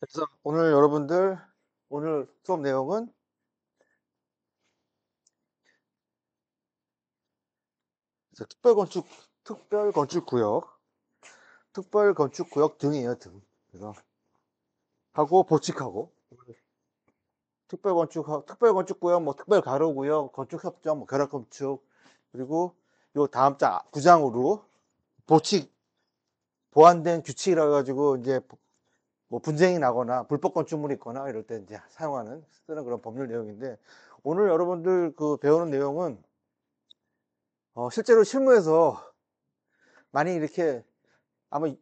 그래서 오늘 여러분들 오늘 수업 내용은 특별건축구역 등이에요, 등. 그래서 하고 보칙하고 특별건축구역, 뭐 특별가로구역, 건축협정, 뭐 결합건축, 그리고 요 다음 자 구장으로 보칙 보완된 규칙이라 가지고 이제 뭐 분쟁이 나거나 불법 건축물이 있거나 이럴 때 이제 쓰는 그런 법률 내용인데, 오늘 여러분들 그 배우는 내용은 실제로 실무에서 많이 이렇게 아마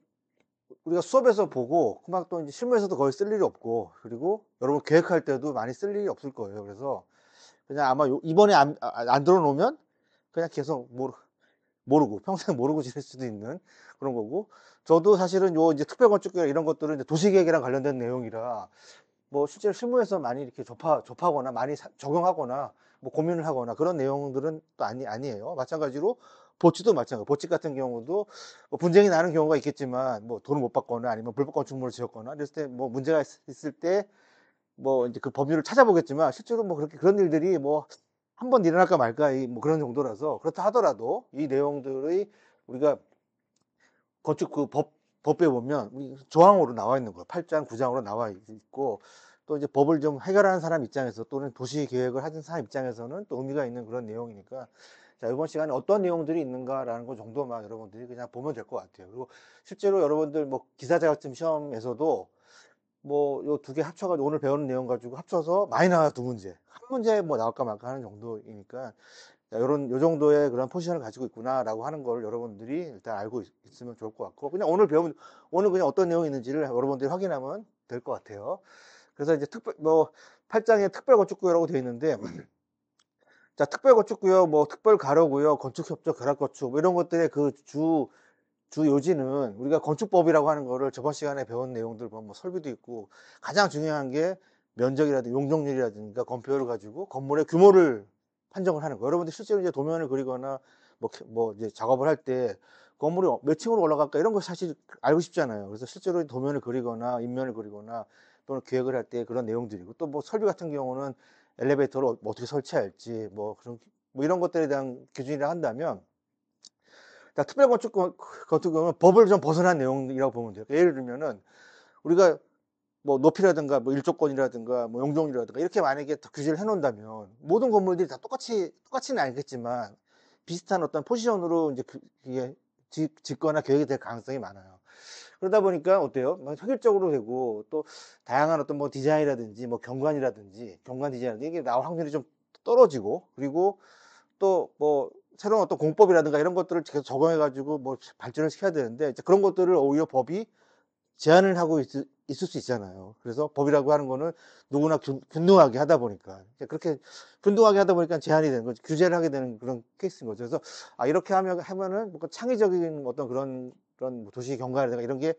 우리가 수업에서 보고 막 또 이제 실무에서도 거의 쓸 일이 없고, 그리고 여러분 계획할 때도 많이 쓸 일이 없을 거예요. 그래서 그냥 아마 이번에 안 들어놓으면 그냥 계속 모르고 평생 모르고 지낼 수도 있는 그런 거고, 저도 사실은 요 이제 특별건축 이런 것들은 이제 도시계획이랑 관련된 내용이라 뭐 실제로 실무에서 많이 이렇게 접하거나 많이 적용하거나 뭐 고민을 하거나 그런 내용들은 또 아니에요. 마찬가지로 보치도 마찬가지. 보치 같은 경우도 뭐 분쟁이 나는 경우가 있겠지만, 뭐 돈을 못 받거나 아니면 불법 건축물을 지었거나 그랬을 때 뭐 문제가 있을 때 뭐 이제 그 법률을 찾아보겠지만, 실제로 뭐 그렇게 그런 일들이 뭐 한 번 일어날까 말까 뭐 그런 정도라서, 그렇다 하더라도 이 내용들의 우리가 건축 그 법에 보면 우리 조항으로 나와 있는 거예요. 8장, 9장으로 나와 있고, 또 이제 법을 좀 해결하는 사람 입장에서 또는 도시 계획을 하는 사람 입장에서는 또 의미가 있는 그런 내용이니까, 자, 이번 시간에 어떤 내용들이 있는가라는 것 정도만 여러분들이 그냥 보면 될 것 같아요. 그리고 실제로 여러분들 뭐 기사 자격증 시험에서도 뭐 요 두 개 합쳐가지고 오늘 배우는 내용 가지고 합쳐서 많이 나와 두 문제, 한 문제 뭐 나올까 말까 하는 정도이니까, 요 정도의 그런 포지션을 가지고 있구나라고 하는 걸 여러분들이 일단 알고 있으면 좋을 것 같고, 그냥 오늘 그냥 어떤 내용이 있는지를 여러분들이 확인하면 될 것 같아요. 그래서 이제 8장에 특별건축구역이라고 되어 있는데, 자, 특별건축구역, 뭐 특별가로구역, 건축협정, 결합건축 뭐 이런 것들의 그 주 요지는 우리가 건축법이라고 하는 거를 저번 시간에 배운 내용들 보면 뭐 설비도 있고, 가장 중요한 게 면적이라든지 용적률이라든가 건폐율을 가지고 건물의 규모를 판정을 하는 거. 여러분들 실제로 이제 도면을 그리거나 뭐 이제 작업을 할 때 건물이 몇 층으로 올라갈까 이런 거 사실 알고 싶잖아요. 그래서 실제로 도면을 그리거나 인면을 그리거나 또는 계획을 할 때 그런 내용들이고, 또 뭐 설비 같은 경우는 엘리베이터를 어떻게 설치할지 뭐 그런 뭐 이런 것들에 대한 기준이라 한다면, 자, 특별건축 같은 경우는 법을 좀 벗어난 내용이라고 보면 돼요. 예를 들면은 우리가 뭐 높이라든가 뭐 일조권이라든가 뭐 용적률이라든가 이렇게 만약에 다 규제를 해 놓는다면, 모든 건물들이 다 똑같이는 아니겠지만 비슷한 어떤 포지션으로 이제 이게 짓거나 계획이 될 가능성이 많아요. 그러다 보니까 어때요? 뭐 획일적으로 되고, 또 다양한 어떤 뭐 디자인이라든지 뭐 경관 디자인이라든지 이게 나올 확률이 좀 떨어지고, 그리고 또 뭐 새로운 어떤 공법이라든가 이런 것들을 계속 적용해 가지고 뭐 발전을 시켜야 되는데, 이제 그런 것들을 오히려 법이 제한을 하고 있을 수 있잖아요. 그래서 법이라고 하는 거는 누구나 균등하게 하다 보니까, 그렇게 균등하게 하다 보니까 제한이 되는 거죠. 규제를 하게 되는 그런 케이스인 거죠. 그래서 이렇게 하면은 뭔가 창의적인 어떤 그런 뭐 도시 경관이라든가 이런 게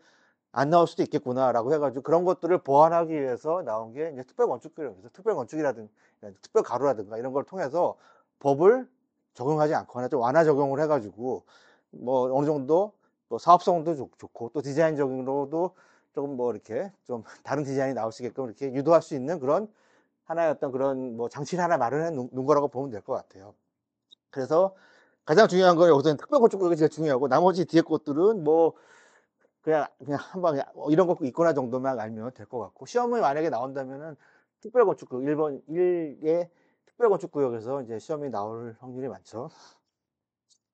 안 나올 수도 있겠구나라고 해가지고, 그런 것들을 보완하기 위해서 나온 게 이제 특별건축이라고 해서, 특별건축이라든가 특별가로라든가 이런 걸 통해서 법을 적용하지 않거나 좀 완화 적용을 해가지고, 뭐 어느 정도 또 사업성도 좋고 또 디자인적으로도 조금 뭐 이렇게 좀 다른 디자인이 나올 수 있게끔 이렇게 유도할 수 있는 그런 하나의 어떤 그런 뭐 장치를 하나 마련해 놓은 거라고 보면 될 것 같아요. 그래서 가장 중요한 건 여기서는 특별건축구역이 제일 중요하고, 나머지 뒤에 것들은 뭐 그냥 한방 이런 거 있거나 정도만 알면 될 것 같고, 시험에 만약에 나온다면은 특별건축구역 1번 1의 특별건축구역에서 이제 시험이 나올 확률이 많죠.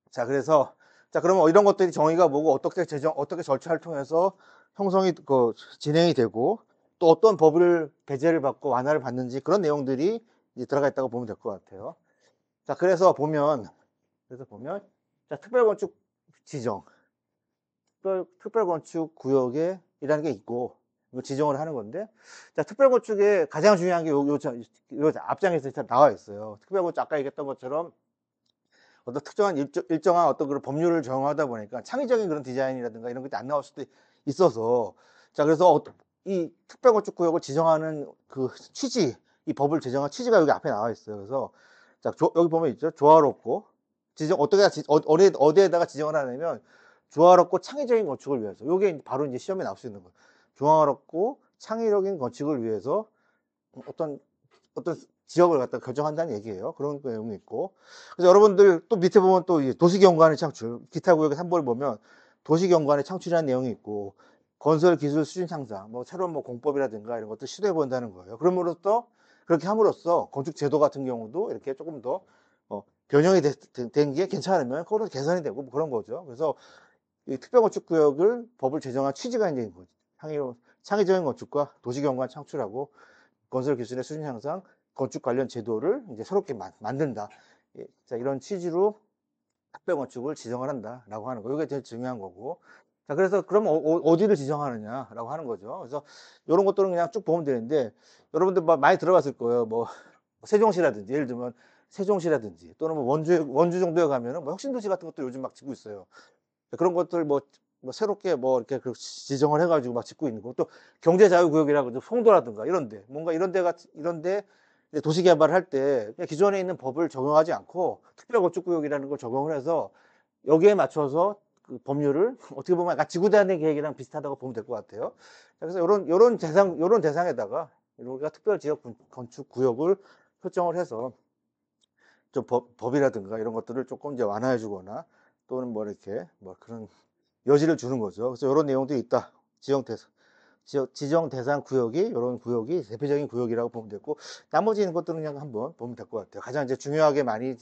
자, 그래서 자, 그러면 이런 것들이 정의가 뭐고 어떻게 절차를 통해서 형성이 진행이 되고, 또 어떤 법을 배제를 받고 완화를 받는지 그런 내용들이 이제 들어가 있다고 보면 될 것 같아요. 자, 그래서 보면 자, 특별건축 지정, 특별건축 구역에 이라는 게 있고, 이거 지정을 하는 건데, 자, 특별건축의 가장 중요한 게 요 앞장에서 나와 있어요. 특별건축 아까 얘기했던 것처럼 어떤 특정한 일정한 어떤 그런 법률을 적용하다 보니까 창의적인 그런 디자인이라든가 이런 것들이 안 나올 수도 있어서, 자, 그래서 이 특별건축구역을 지정하는 그 이 법을 제정한 취지가 여기 앞에 나와 있어요. 그래서 자, 여기 보면 있죠. 조화롭고 어디에다가 지정을 하냐면, 조화롭고 창의적인 건축을 위해서. 요게 바로 이제 시험에 나올 수 있는 거예요. 조화롭고 창의적인 건축을 위해서 어떤 지역을 갖다 결정한다는 얘기예요. 그런 내용이 있고. 그래서 여러분들 또 밑에 보면 또 도시경관의 창출, 기타 구역의 3번을 보면 도시경관의 창출이라는 내용이 있고, 건설 기술 수준 향상, 뭐 새로운 뭐 공법이라든가 이런 것들 시도해 본다는 거예요. 그럼으로써 그렇게 함으로써 건축 제도 같은 경우도 이렇게 조금 더 변형이 된 게 괜찮으면 그거로 개선이 되고 뭐 그런 거죠. 그래서 이 특별건축구역을 법을 제정한 취지가 이제 거죠. 창의적인 건축과 도시경관 창출하고 건설 기술의 수준 향상, 건축 관련 제도를 이제 새롭게 만든다. 예, 자, 이런 취지로 특별건축을 지정을 한다라고 하는 거. 이게 제일 중요한 거고. 자, 그래서 그럼 어디를 지정하느냐라고 하는 거죠. 그래서 이런 것들은 그냥 쭉 보면 되는데, 여러분들 많이 들어봤을 거예요. 뭐 세종시라든지, 예를 들면 세종시라든지, 또는 뭐 원주 정도에 가면은 뭐 혁신도시 같은 것도 요즘 막 짓고 있어요. 그런 것들 뭐 새롭게 뭐 이렇게 지정을 해가지고 막 짓고 있는 거. 또 경제자유구역이라고 송도라든가 이런데, 뭔가 이런데 도시 개발을 할 때 기존에 있는 법을 적용하지 않고 특별건축구역이라는 걸 적용을 해서 여기에 맞춰서 그 법률을 어떻게 보면 약간 지구대안의 계획이랑 비슷하다고 보면 될 것 같아요. 그래서 요런 대상에다가 우리가 특별지역 건축 구역을 설정을 해서 좀 법이라든가 이런 것들을 조금 이제 완화해 주거나 또는 뭐 이렇게 뭐 그런 여지를 주는 거죠. 그래서 이런 내용들이 있다. 지정 대상 구역이, 이런 구역이 대표적인 구역이라고 보면 되고, 나머지 있는 것들은 그냥 한번 보면 될 것 같아요. 가장 이제 중요하게 많이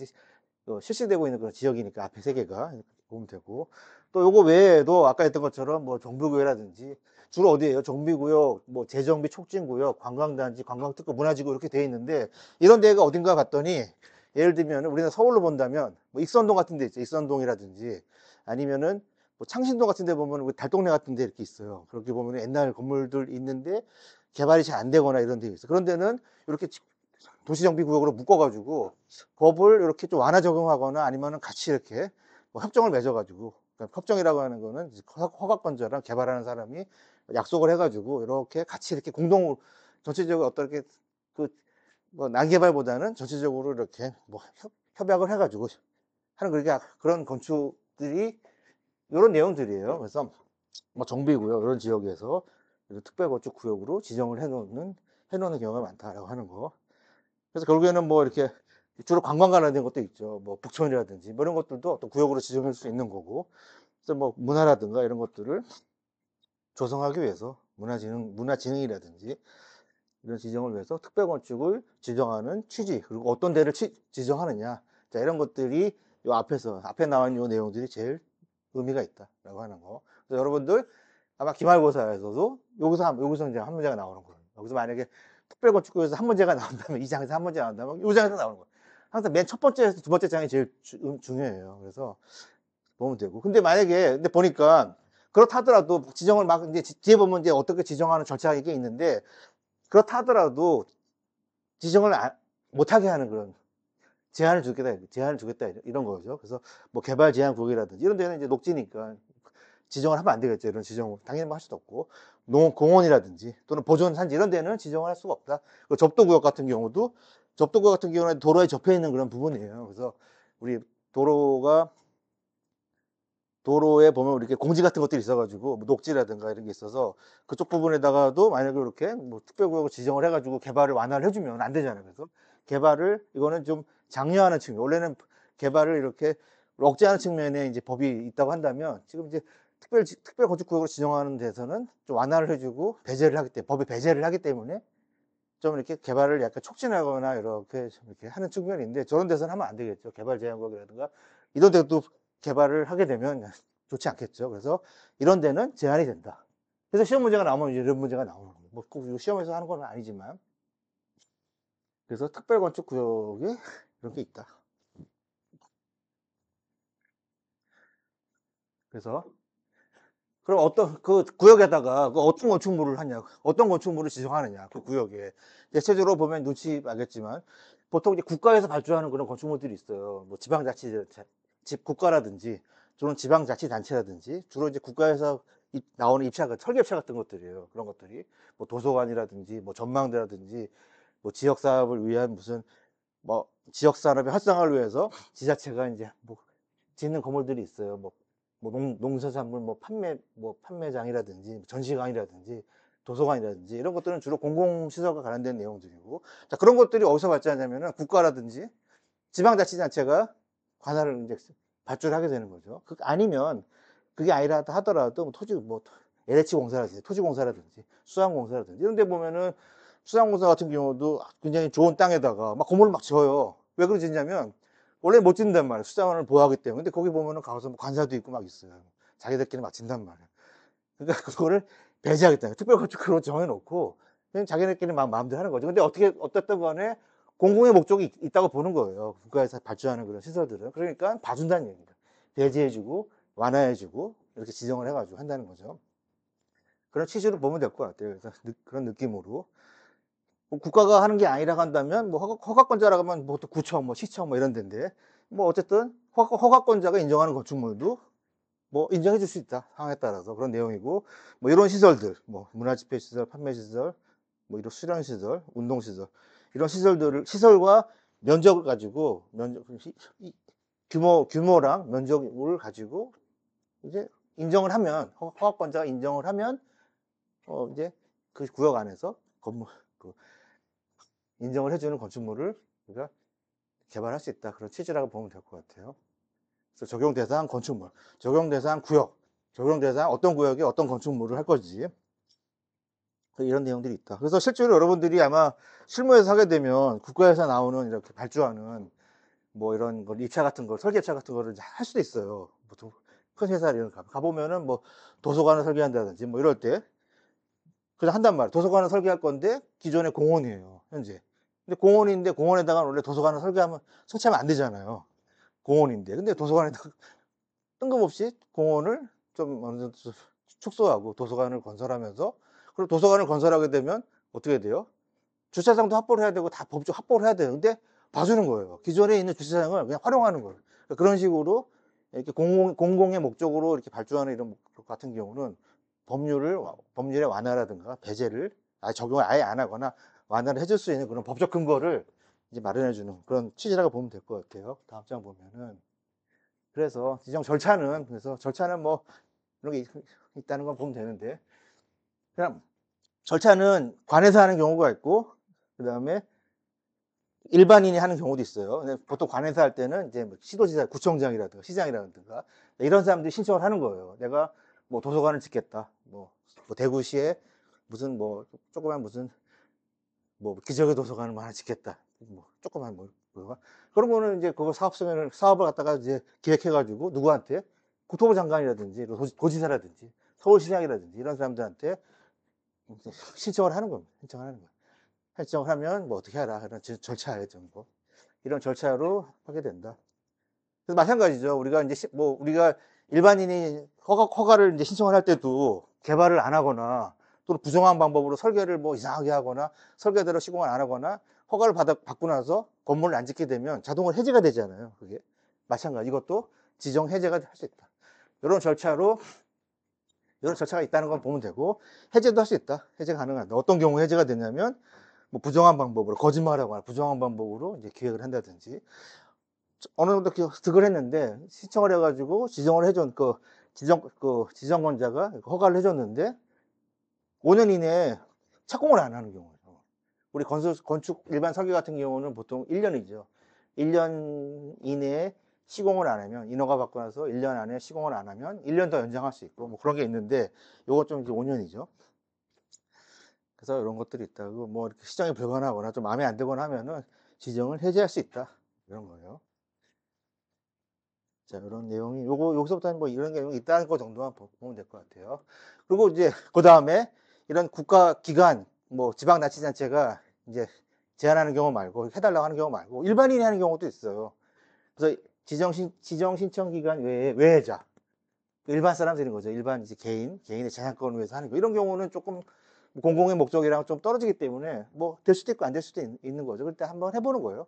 실시되고 있는 그런 지역이니까 앞에 세 개가 보면 되고, 또 요거 외에도 아까 했던 것처럼 뭐 정비구역이라든지, 주로 어디에요? 정비구역, 뭐 재정비 촉진구역, 관광단지, 관광특구, 문화지구 이렇게 돼 있는데, 이런 데가 어딘가 봤더니, 예를 들면 우리는 서울로 본다면 뭐 익선동 같은 데 있죠. 익선동이라든지 아니면은 뭐 창신동 같은 데 보면 달동네 같은 데 이렇게 있어요. 그렇게 보면 옛날 건물들 있는데 개발이 잘 안 되거나 이런 데 있어요. 그런 데는 이렇게 도시정비구역으로 묶어가지고 법을 이렇게 좀 완화 적용하거나 아니면은 같이 이렇게 뭐 협정을 맺어가지고, 그러니까 협정이라고 하는 거는 허가권자랑 개발하는 사람이 약속을 해가지고 이렇게 같이 이렇게 공동 전체적으로 어떻게 뭐 난개발보다는 전체적으로 이렇게 뭐 협약을 해가지고 하는 그런 건축들이 이런 내용들이에요. 그래서 뭐 정비구역 이런 지역에서 특별건축구역으로 지정을 해놓는 경우가 많다라고 하는 거. 그래서 결국에는 뭐 이렇게 주로 관광 관련된 것도 있죠. 뭐 북촌이라든지 뭐 이런 것들도 또 구역으로 지정할 수 있는 거고. 그래서 뭐 문화라든가 이런 것들을 조성하기 위해서 문화진흥이라든지 이런 지정을 위해서 특별건축을 지정하는 취지, 그리고 어떤 데를 지정하느냐. 자, 이런 것들이 앞에 나와 있는 이 내용들이 제일 의미가 있다라고 하는 거. 그래서 여러분들 아마 기말고사에서도 여기서 이제 한 문제가 나오는 거예요. 여기서 만약에 특별건축구에서 한 문제가 나온다면, 이 장에서 한 문제가 나온다면, 이 장에서 나오는 거예요. 항상 맨 첫 번째에서 두 번째 장이 제일 중요해요. 그래서 보면 되고. 근데 보니까 그렇다 하더라도 지정을 막 이제 뒤에 보면 이제 어떻게 지정하는 절차가 이게 있는데, 그렇다 하더라도 지정을 못하게 하는 그런 제한을 주겠다 이런 거죠. 그래서 뭐 개발 제한 구역이라든지 이런 데는 이제 녹지니까 지정을 하면 안 되겠죠. 이런 지정을 당연히 뭐 할 수도 없고, 공원이라든지 또는 보존 산지 이런 데는 지정을 할 수가 없다. 접도구역 같은 경우는 도로에 접해 있는 그런 부분이에요. 그래서 우리 도로에 보면 이렇게 공지 같은 것들이 있어가지고 뭐 녹지라든가 이런 게 있어서 그쪽 부분에다가도 만약에 이렇게 뭐 특별구역을 지정을 해가지고 개발을 완화를 해주면 안 되잖아요. 그래서 이거는 좀 장려하는 측면. 원래는 개발을 이렇게 억제하는 측면에 이제 법이 있다고 한다면, 지금 이제 특별건축구역으로 지정하는 데서는 좀 완화를 해주고 법에 배제를 하기 때문에 좀 이렇게 개발을 약간 촉진하거나 이렇게 하는 측면이 있는데, 저런 데서는 하면 안 되겠죠. 개발 제한구역이라든가 이런 데도 개발을 하게 되면 좋지 않겠죠. 그래서 이런 데는 제한이 된다. 그래서 시험 문제가 나오면 이런 문제가 나오는 거예요. 뭐 꼭 시험에서 하는 건 아니지만. 그래서 특별건축구역에 이런 게 있다. 그래서 그럼 그 구역에다가 어떤 건축물을 하냐, 어떤 건축물을 지정하느냐, 그 구역에. 대체적으로 보면 눈치 알겠지만, 보통 이제 국가에서 발주하는 그런 건축물들이 있어요. 뭐 국가라든지, 주로 지방자치단체라든지, 주로 이제 국가에서 나오는 설계입찰 같은 것들이에요. 그런 것들이. 뭐 도서관이라든지, 뭐 전망대라든지, 뭐 지역사업을 위한 뭐 지역산업의 활성화를 위해서 지자체가 이제 뭐 짓는 건물들이 있어요. 뭐 농수산물 판매장이라든지 전시관이라든지 도서관이라든지 이런 것들은 주로 공공시설과 관련된 내용들이고, 자, 그런 것들이 어디서 발전하냐면은 국가라든지 지방자치단체가 관할을 이제 발주를 하게 되는 거죠. 아니면 그게 아니라 하더라도 뭐 LH 공사라든지 토지공사라든지 수양공사라든지 이런 데 보면은 수양공사 같은 경우도 굉장히 좋은 땅에다가 막 건물을 막 지어요. 왜 그러지 냐면 원래 못 짓는단 말이에요. 수자원을 보호하기 때문에. 근데 거기 보면은 가서 뭐 관사도 있고 막 있어요. 자기들끼리 막 짓단 말이에요. 그러니까 그거를 배제하겠다. 특별건축으로 정해놓고 그냥 자기네끼리 마음대로 하는 거죠. 근데 어떻든 간에 공공의 목적이 있다고 보는 거예요. 국가에서 발주하는 그런 시설들은. 그러니까 봐준다는 얘기입니다. 배제해주고 완화해주고 이렇게 지정을 해가지고 한다는 거죠. 그런 취지로 보면 될 것 같아요. 그래서 그런 느낌으로. 뭐 국가가 하는 게 아니라고 한다면 뭐 허가권자라고 하면 뭐 또 구청, 뭐 시청 뭐 이런 데인데 뭐 어쨌든 허가권자가 인정하는 건축물도 뭐 인정해 줄 수 있다. 상황에 따라서 그런 내용이고, 뭐 이런 시설들, 뭐 문화집회시설, 판매시설, 뭐 이런 수련시설, 운동시설, 이런 시설과 면적을 가지고, 규모랑 면적을 가지고, 이제 인정을 하면, 허가권자가 인정을 하면, 이제 그 구역 안에서 인정을 해주는 건축물을 우리가 개발할 수 있다. 그런 취지라고 보면 될 것 같아요. 그래서 적용 대상 건축물, 적용 대상 구역, 적용 대상 어떤 구역에 어떤 건축물을 할 거지. 이런 내용들이 있다. 그래서 실제로 여러분들이 아마 실무에서 하게 되면 국가에서 나오는 이렇게 발주하는 뭐 이런 거 입차 같은 거, 설계차 같은 거를 할 수도 있어요. 보통 큰 회사 이런 거 가보면은 뭐 도서관을 설계한다든지 뭐 이럴 때 그냥 한단 말이에요. 도서관을 설계할 건데 기존에 공원이에요, 현재. 근데 공원인데 공원에다가 원래 도서관을 설치하면 안 되잖아요. 공원인데. 근데 도서관에다가 뜬금없이 공원을 좀 어느 정도 축소하고 도서관을 건설하면서, 그리고 도서관을 건설하게 되면 어떻게 돼요? 주차장도 확보를 해야 되고 다 법적 확보를 해야 돼요. 근데 봐주는 거예요. 기존에 있는 주차장을 그냥 활용하는 거예요. 그런 식으로 이렇게 공공의 목적으로 이렇게 발주하는 이런 것 같은 경우는 법률의 완화라든가 배제를 적용을 아예 안 하거나 완화를 해줄 수 있는 그런 법적 근거를 이제 마련해주는 그런 취지라고 보면 될 것 같아요. 다음 장 보면은. 그래서 그래서 절차는 뭐 이런 게 있다는 건 보면 되는데, 그냥 절차는 관에서 하는 경우가 있고, 그 다음에 일반인이 하는 경우도 있어요. 근데 보통 관에서 할 때는 이제 뭐 시도지사, 구청장이라든가 시장이라든가 이런 사람들이 신청을 하는 거예요. 내가 뭐 도서관을 짓겠다. 뭐 대구시에 무슨 뭐 조그만 무슨 뭐 기적의 도서관을 뭐 하나 짓겠다. 뭐 조그만 뭐 그런 거는 이제 그거 사업을 갖다가 이제 기획해가지고 누구한테 국토부 장관이라든지 도지사라든지 서울시장이라든지 이런 사람들한테 신청을 하는 겁니다. 신청을 하는 거예요. 신청을 하면 뭐 어떻게 하라 이런 절차에 정도 이런 절차로 하게 된다. 그래서 마찬가지죠. 우리가 이제 뭐 우리가 일반인이 허가를 이제 신청을 할 때도 개발을 안 하거나 또는 부정한 방법으로 설계를 뭐 이상하게 하거나 설계대로 시공을 안 하거나 허가를 받고 나서 건물을 안 짓게 되면 자동으로 해제가 되잖아요. 그게 마찬가지. 이것도 지정 해제가 할 수 있다. 이런 절차가 있다는 건 보면 되고, 해제도 할 수 있다. 해제 가능하다. 어떤 경우 해제가 되냐면 뭐 부정한 방법으로 거짓말하거나 부정한 방법으로 이제 기획을 한다든지, 어느 정도 득을 했는데 신청을 해가지고 지정을 해준 지정권자가 허가를 해줬는데 5년 이내에 착공을 안 하는 경우예요. 우리 건축 일반 설계 같은 경우는 보통 1년이죠. 1년 이내에 시공을 안 하면, 인허가 받고 나서 1년 안에 시공을 안 하면 1년 더 연장할 수 있고 뭐 그런 게 있는데, 요거 좀 이제 5년이죠. 그래서 이런 것들이 있다고, 뭐 이렇게 시정이 불가능하거나 좀 마음에 안 들거나 하면은 지정을 해제할 수 있다. 이런 거예요. 자, 이런 내용이, 여기서부터는 뭐 이런 내용이 있다는 거 정도만 보면 될 것 같아요. 그리고 이제, 그 다음에 이런 국가기관, 뭐 지방자치단체가 이제 제한하는 경우 말고, 해달라고 하는 경우 말고, 일반인이 하는 경우도 있어요. 그래서 지정 신청 기간 외에자. 일반 사람들인 거죠. 일반 이제 개인의 재산권을 위해서 하는 거. 이런 경우는 조금 공공의 목적이랑 좀 떨어지기 때문에 뭐 될 수도 있고 안 될 수도 있는 거죠. 그럴 때 한번 해보는 거예요.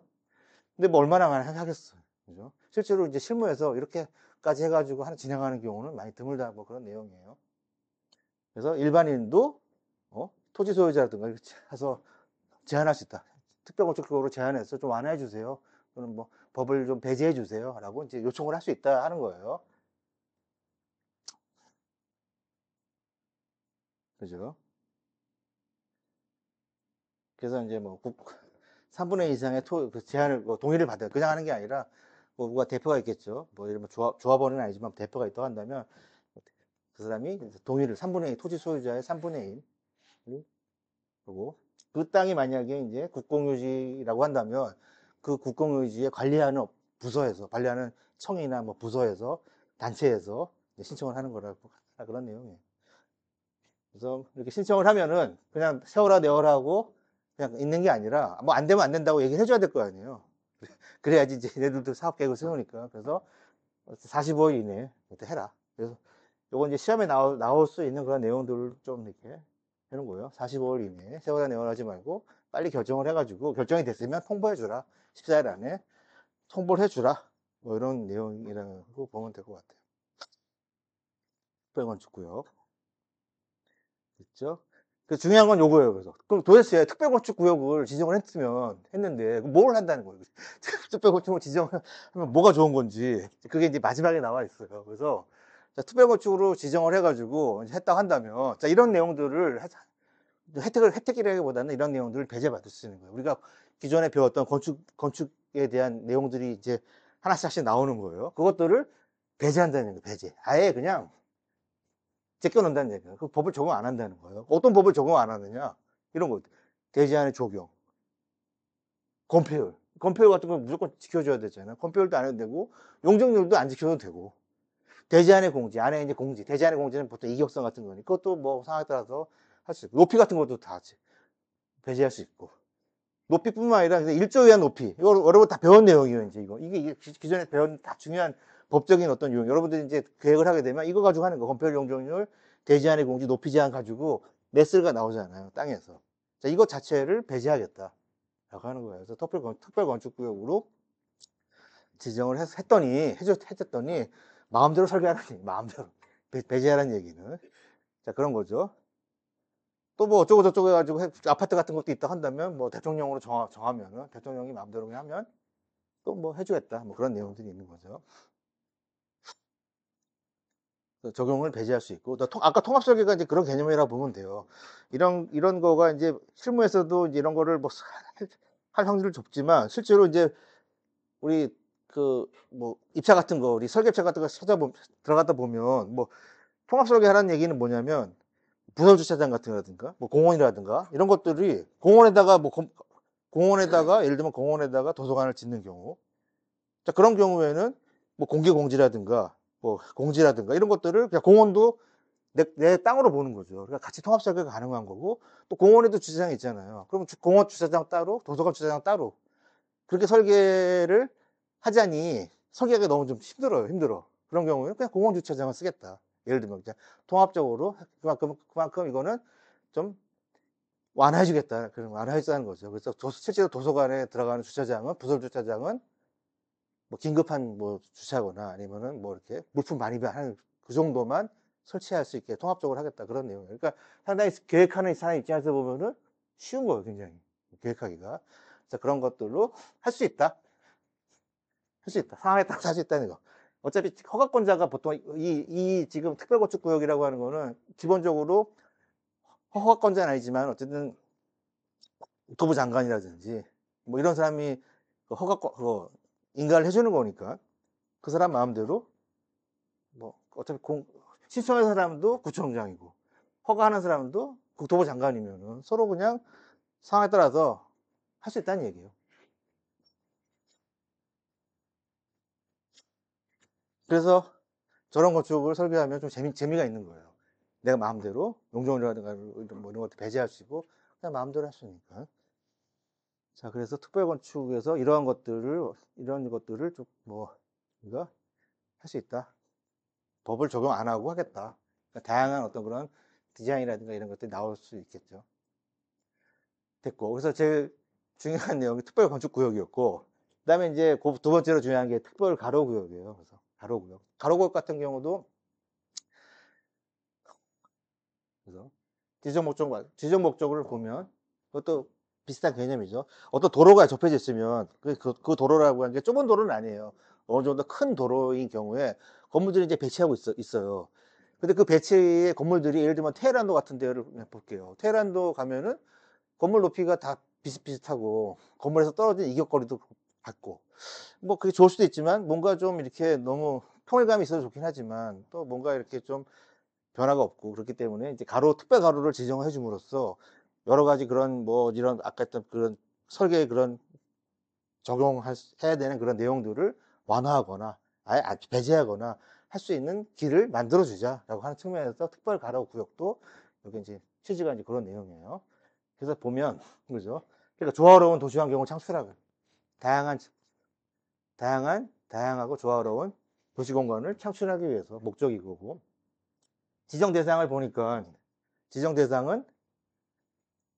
근데 뭐 얼마나 많이 하겠어요. 그죠? 실제로 이제 실무에서 이렇게까지 해가지고 진행하는 경우는 많이 드물다, 뭐 그런 내용이에요. 그래서 일반인도 토지 소유자라든가 이렇게 해서 제한할 수 있다. 특별건축법으로 제한해서 좀 완화해 주세요. 또는 뭐 법을 좀 배제해 주세요. 라고 이제 요청을 할 수 있다 하는 거예요. 그죠? 그래서 이제 뭐 3분의 2 이상의 그 제한을, 동의를 받아요. 그냥 하는 게 아니라, 뭐 누가 대표가 있겠죠. 뭐 이러면 조합원은 아니지만 대표가 있다고 한다면, 그 사람이 동의를 3분의 2, 토지 소유자의 3분의 1을, 그리고 그 땅이 만약에 이제 국공유지라고 한다면, 그 국공유지에 관리하는 부서에서, 관리하는 청이나 뭐 부서에서, 단체에서 신청을 하는 거라고, 그런 내용이에요. 그래서 이렇게 신청을 하면은 그냥 세워라 내워라 하고 그냥 있는 게 아니라, 뭐 안 되면 안 된다고 얘기를 해줘야 될 거 아니에요. 그래야지 이제 얘네들도 사업 계획을 세우니까. 그래서 45일 이내에 해라. 그래서 요거 이제 시험에 나올 수 있는 그런 내용들을 좀 이렇게 해놓은 거예요. 45일 이내에 세워라 내워라 하지 말고 빨리 결정을 해가지고, 결정이 됐으면 통보해주라. 14일 안에 통보를 해주라. 뭐 이런 내용이라고 보면 될 것 같아요. 특별건축구역. 있죠? 그 중요한 건 요거예요. 그래서 그럼 도대체 특별건축구역을 지정을 했는데 뭘 한다는 거예요? 특별건축을 지정하면 뭐가 좋은 건지, 그게 이제 마지막에 나와 있어요. 그래서 자, 특별건축으로 지정을 해가지고 했다고 한다면, 자, 이런 내용들을 혜택이라기보다는 이런 내용들을 배제받을 수 있는 거예요. 우리가 기존에 배웠던 건축에 대한 내용들이 이제 하나씩 나오는 거예요. 그것들을 배제한다는 거예요. 배제. 아예 그냥 제껴놓는다는 얘기예요. 그 법을 적용 안 한다는 거예요. 어떤 법을 적용 안 하느냐? 이런 거. 대제한의 적용. 건폐율. 건폐율 같은 건 무조건 지켜줘야 되잖아요. 건폐율도 안 해도 되고, 용적률도 안 지켜도 되고. 대제한의 공지. 안에 이제 공지. 대제한의 공지는 보통 이격성 같은 거니. 그것도 뭐 상황에 따라서 할 수 있고. 높이 같은 것도 다 배제할 수 있고. 높이뿐만 아니라 일조에 의한 높이. 이거 여러분 다 배운 내용이에요, 이제 이거. 이게 기존에 배운 다 중요한 법적인 어떤 유형. 여러분들이 이제 계획을 하게 되면 이거 가지고 하는 거. 건폐율, 용적률, 대제한의 공지, 높이 제한 가지고 매스가 나오잖아요, 땅에서. 자, 이거 자체를 배제하겠다. 라고 하는 거예요. 그래서 특별건축구역으로 지정을 해줬더니, 마음대로 설계하는 얘기, 마음대로. 배제하라는 얘기는. 자, 그런 거죠. 또 뭐 어쩌고 저쩌고 해가지고 아파트 같은 것도 있다 한다면, 뭐 대통령으로 정하면은, 대통령이 마음대로 하면 또 뭐 해주겠다. 뭐 그런 내용들이 있는 거죠. 적용을 배제할 수 있고, 아까 통합설계가 이제 그런 개념이라고 보면 돼요. 이런 거가 이제 실무에서도 이제 이런 거를 뭐 할 확률은 좁지만, 실제로 이제 우리 뭐 입차 같은 거, 우리 설계입차 같은 거 들어가다 보면, 뭐 통합설계 하라는 얘기는 뭐냐면, 부설 주차장 같은 거라든가, 뭐 공원이라든가, 이런 것들이 공원에다가 예를 들면 공원에다가 도서관을 짓는 경우, 자, 그런 경우에는 뭐 공기공지라든가, 뭐 공지라든가 이런 것들을 그냥 공원도 내 땅으로 보는 거죠. 그러니까 같이 통합 설계가 가능한 거고, 또 공원에도 주차장이 있잖아요. 그럼 공원 주차장 따로, 도서관 주차장 따로, 그렇게 설계를 하자니 설계가 너무 좀 힘들어. 그런 경우에는 그냥 공원 주차장을 쓰겠다. 예를 들면 그냥 통합적으로 그만큼 이거는 좀 완화해주겠다. 그런 완화해주자는 거죠. 그래서 실제로 도서관에 들어가는 주차장은, 부설 주차장은 뭐 긴급한 뭐 주차거나 아니면은 뭐 이렇게 물품 반입하는 그 정도만 설치할 수 있게 통합적으로 하겠다, 그런 내용이에요. 그러니까 상당히 계획하는 사람 입장에서 보면은 쉬운 거예요, 굉장히. 계획하기가. 자, 그런 것들로 할 수 있다. 상황에 따라서 할 수 있다는 거. 어차피 허가권자가 보통 지금 특별건축구역이라고 하는 거는 기본적으로 허가권자는 아니지만 어쨌든 국토부 장관이라든지 뭐 이런 사람이 인가를 해주는 거니까, 그 사람 마음대로 뭐 어차피 신청하는 사람도 구청장이고 허가하는 사람도 국토부 장관이면은 서로 그냥 상황에 따라서 할 수 있다는 얘기예요. 그래서 저런 건축을 설계하면 좀 재미가 있는 거예요. 내가 마음대로 용적률이라든가 뭐 이런 것도 배제할 수 있고 그냥 마음대로 할 수 있으니까. 자, 그래서 특별건축에서 이런 것들을 좀 뭐 우리가 할 수 있다. 법을 적용 안 하고 하겠다. 그러니까 다양한 어떤 그런 디자인이라든가 이런 것들이 나올 수 있겠죠. 됐고, 그래서 제일 중요한 내용이 특별건축구역이었고, 그 다음에 이제 두 번째로 중요한 게 특별가로구역이에요. 그래서 가로구역 같은 경우도, 그래서 지정 목적을 보면 그것도 비슷한 개념이죠. 어떤 도로가 접해져 있으면 그 도로라고 하는 게 좁은 도로는 아니에요. 어느 정도 큰 도로인 경우에 건물들이 이제 배치하고 있어요. 근데 그 배치의 건물들이 예를 들면 테헤란도 같은 데를 볼게요. 테헤란도 가면은 건물 높이가 다 비슷비슷하고 건물에서 떨어진 이격거리도 같고 뭐 그게 좋을 수도 있지만 뭔가 좀 이렇게 너무 통일감이 있어서 좋긴 하지만 또 뭔가 이렇게 좀 변화가 없고 그렇기 때문에 이제 특별 가로를 지정해 줌으로써 여러 가지 그런 뭐 이런 아까 했던 그런 설계의 그런 해야 되는 그런 내용들을 완화하거나 아예 배제하거나 할 수 있는 길을 만들어 주자라고 하는 측면에서 특별 가로 구역도 여기 이제 취지가 이제 그런 내용이에요. 그래서 보면 그죠? 그러니까 조화로운 도시 환경을 창출하고 다양하고 조화로운 도시 공간을 창출하기 위해서 목적이 그거고 지정 대상을 보니까 지정 대상은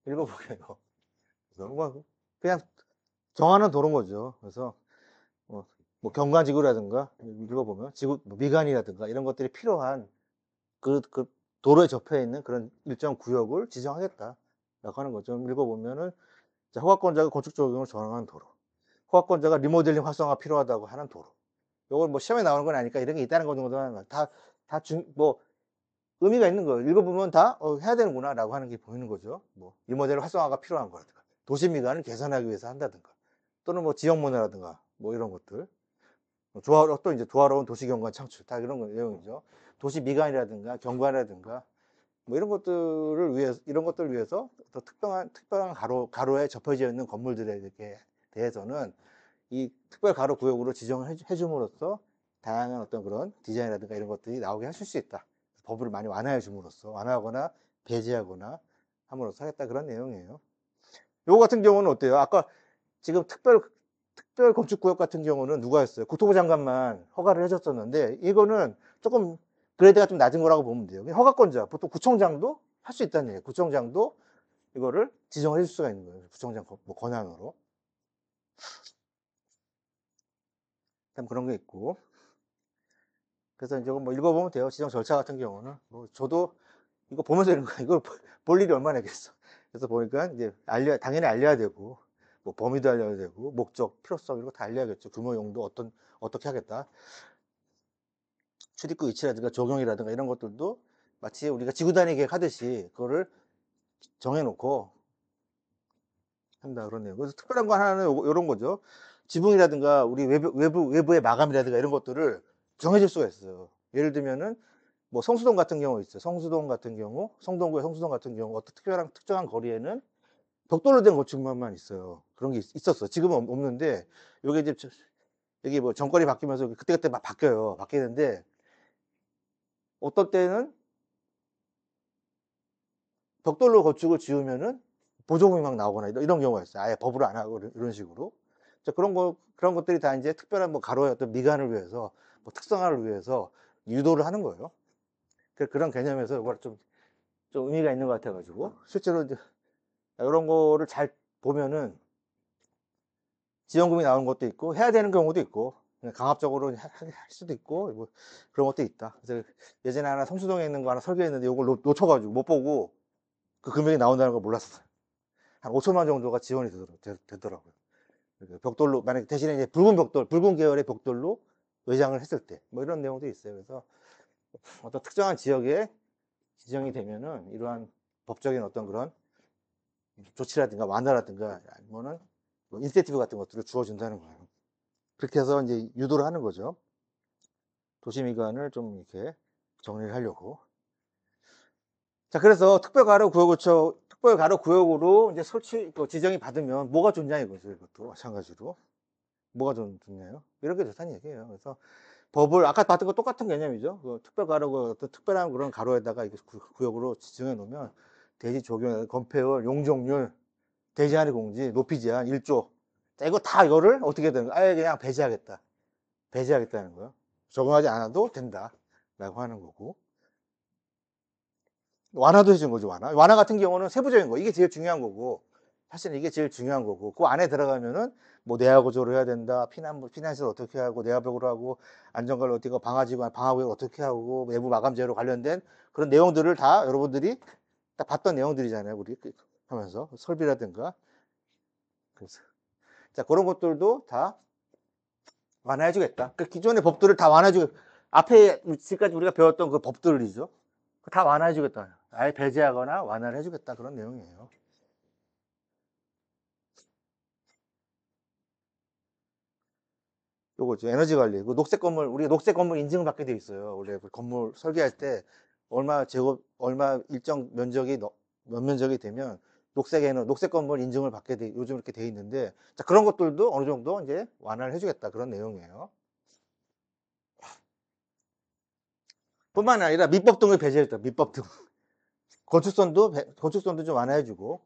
읽어볼게요. 그래서 뭐 그냥 정하는 도로인 거죠. 그래서 뭐 경관지구라든가 읽어보면 지구 뭐 미관이라든가 이런 것들이 필요한 그 도로에 접해 있는 그런 일정 구역을 지정하겠다라고 하는 거죠. 읽어보면은 허가권자가 건축 조경을 정하는 도로, 허가권자가 리모델링 활성화 필요하다고 하는 도로. 요걸 뭐 시험에 나오는 건 아니까 이런 게 있다는 거 정도는 뭐 의미가 있는 거예요. 읽어보면 해야 되는구나라고 하는 게 보이는 거죠. 뭐 리모델링 활성화가 필요한 거라든가, 도시 미관을 개선하기 위해서 한다든가, 또는 뭐 지역 문화라든가 뭐 이런 것들. 또 이제 조화로운 도시 경관 창출 다 이런 내용이죠. 도시 미관이라든가 경관이라든가 뭐 이런 것들을 위해서 더 특별한 가로에 접해져 있는 건물들에 대해서는 이 특별 가로 구역으로 지정을 해줌으로써 다양한 어떤 그런 디자인이라든가 이런 것들이 나오게 하실 수 있다. 법을 많이 완화해 줌으로써 완화하거나 배제하거나 함으로써 하겠다 그런 내용이에요. 요거 같은 경우는 어때요? 아까 지금 특별 건축구역 같은 경우는 누가 했어요? 국토부 장관만 허가를 해줬었는데 이거는 조금 그레이드가 좀 낮은 거라고 보면 돼요. 허가권자 보통 구청장도 할 수 있다는 얘기예요. 구청장도 이거를 지정해 줄 수가 있는 거예요. 구청장 뭐 권한으로. 참 그런 게 있고. 그래서 이제 뭐 읽어보면 돼요. 지정 절차 같은 경우는. 뭐 저도 이거 보면서 이런 거, 이걸 볼 일이 얼마나 있겠어. 그래서 보니까 이제 당연히 알려야 되고, 뭐 범위도 알려야 되고, 목적, 필요성 이런 거 다 알려야겠죠. 규모, 용도, 어떻게 하겠다. 출입구 위치라든가 조경이라든가 이런 것들도 마치 우리가 지구단위 계획 하듯이 그거를 정해놓고 한다 그러네요. 그래서 특별한 거 하나는 요런 거죠. 지붕이라든가 우리 외부의 마감이라든가 이런 것들을 정해질 수가 있어요. 예를 들면은 뭐 성수동 같은 경우 있어요. 성수동 같은 경우, 성동구의 성수동 같은 경우 어떤 특정한 거리에는 벽돌로 된 건축물만 있어요. 그런 게 있었어. 지금은 없는데 요게 이제 여기 뭐 정권이 바뀌면서 그때그때 막 바뀌어요. 바뀌는데 어떤 때는 벽돌로 건축을 지으면은 보조금이 막 나오거나 이런 경우가 있어요. 아예 법으로 안 하고 이런 식으로. 그런 것들이 다 이제 특별한 뭐 가로의 어떤 미관을 위해서, 뭐 특성화를 위해서 유도를 하는 거예요. 그런 개념에서 이걸 좀 의미가 있는 것 같아가지고. 실제로 이제 이런 거를 잘 보면은 지원금이 나오는 것도 있고, 해야 되는 경우도 있고, 그냥 강압적으로 할 수도 있고, 뭐 그런 것도 있다. 그래서 예전에 하나 성수동에 있는 거 하나 설계했는데 이걸 놓쳐가지고 못 보고 그 금액이 나온다는 걸 몰랐어요. 한 5천만 정도가 지원이 되더라고요. 벽돌로, 만약에 대신에 이제 붉은 계열의 벽돌로 외장을 했을 때, 뭐 이런 내용도 있어요. 그래서 어떤 특정한 지역에 지정이 되면은 이러한 법적인 어떤 그런 조치라든가 완화라든가 아니면은 뭐 인센티브 같은 것들을 주어준다는 거예요. 그렇게 해서 이제 유도를 하는 거죠. 도시미관을 좀 이렇게 정리를 하려고. 자, 그래서 특별 가로 구역으로 이제 지정이 받으면 뭐가 좋냐 이거죠. 이것도 마찬가지로. 뭐가 좋냐요? 이런 게 좋다는 얘기예요. 그래서 법을 아까 봤던 거 똑같은 개념이죠. 그 특별 가로가 어떤 특별한 그런 가로에다가 이게 구역으로 지정해 놓으면 대지 조경, 건폐율, 용적률, 대지 한의 공지, 높이 제한, 1조. 자, 이거를 어떻게 되는 거야? 아예 그냥 배제하겠다는 거예요. 적용하지 않아도 된다. 라고 하는 거고. 완화도 해준 거죠, 완화. 완화 같은 경우는 세부적인 거. 이게 제일 중요한 거고. 사실은 이게 제일 중요한 거고. 그 안에 들어가면은 뭐 내화 구조를 해야 된다. 피난시설 어떻게 하고, 내화벽으로 하고, 안전관리 어떻게 하고, 방화구역 어떻게 하고, 외부 마감재로 관련된 그런 내용들을 다 여러분들이 딱 봤던 내용들이잖아요. 우리 하면서. 설비라든가. 그래서. 자, 그런 것들도 다 완화해주겠다. 그 기존의 법들을 다 앞에 지금까지 우리가 배웠던 그 법들이죠. 다 완화해주겠다. 아예 배제하거나 완화를 해주겠다. 그런 내용이에요. 요거죠. 에너지 관리. 그 녹색 건물, 우리가 녹색 건물 인증을 받게 돼 있어요. 원래 그 건물 설계할 때 얼마 일정 면적이, 몇 면적이 되면 녹색 건물 인증을 받게 돼, 요즘 이렇게 돼 있는데, 자, 그런 것들도 어느 정도 이제 완화를 해주겠다. 그런 내용이에요. 뿐만 아니라 밑법 등을 배제했다. 밑법 등. 건축선도 좀 완화해주고,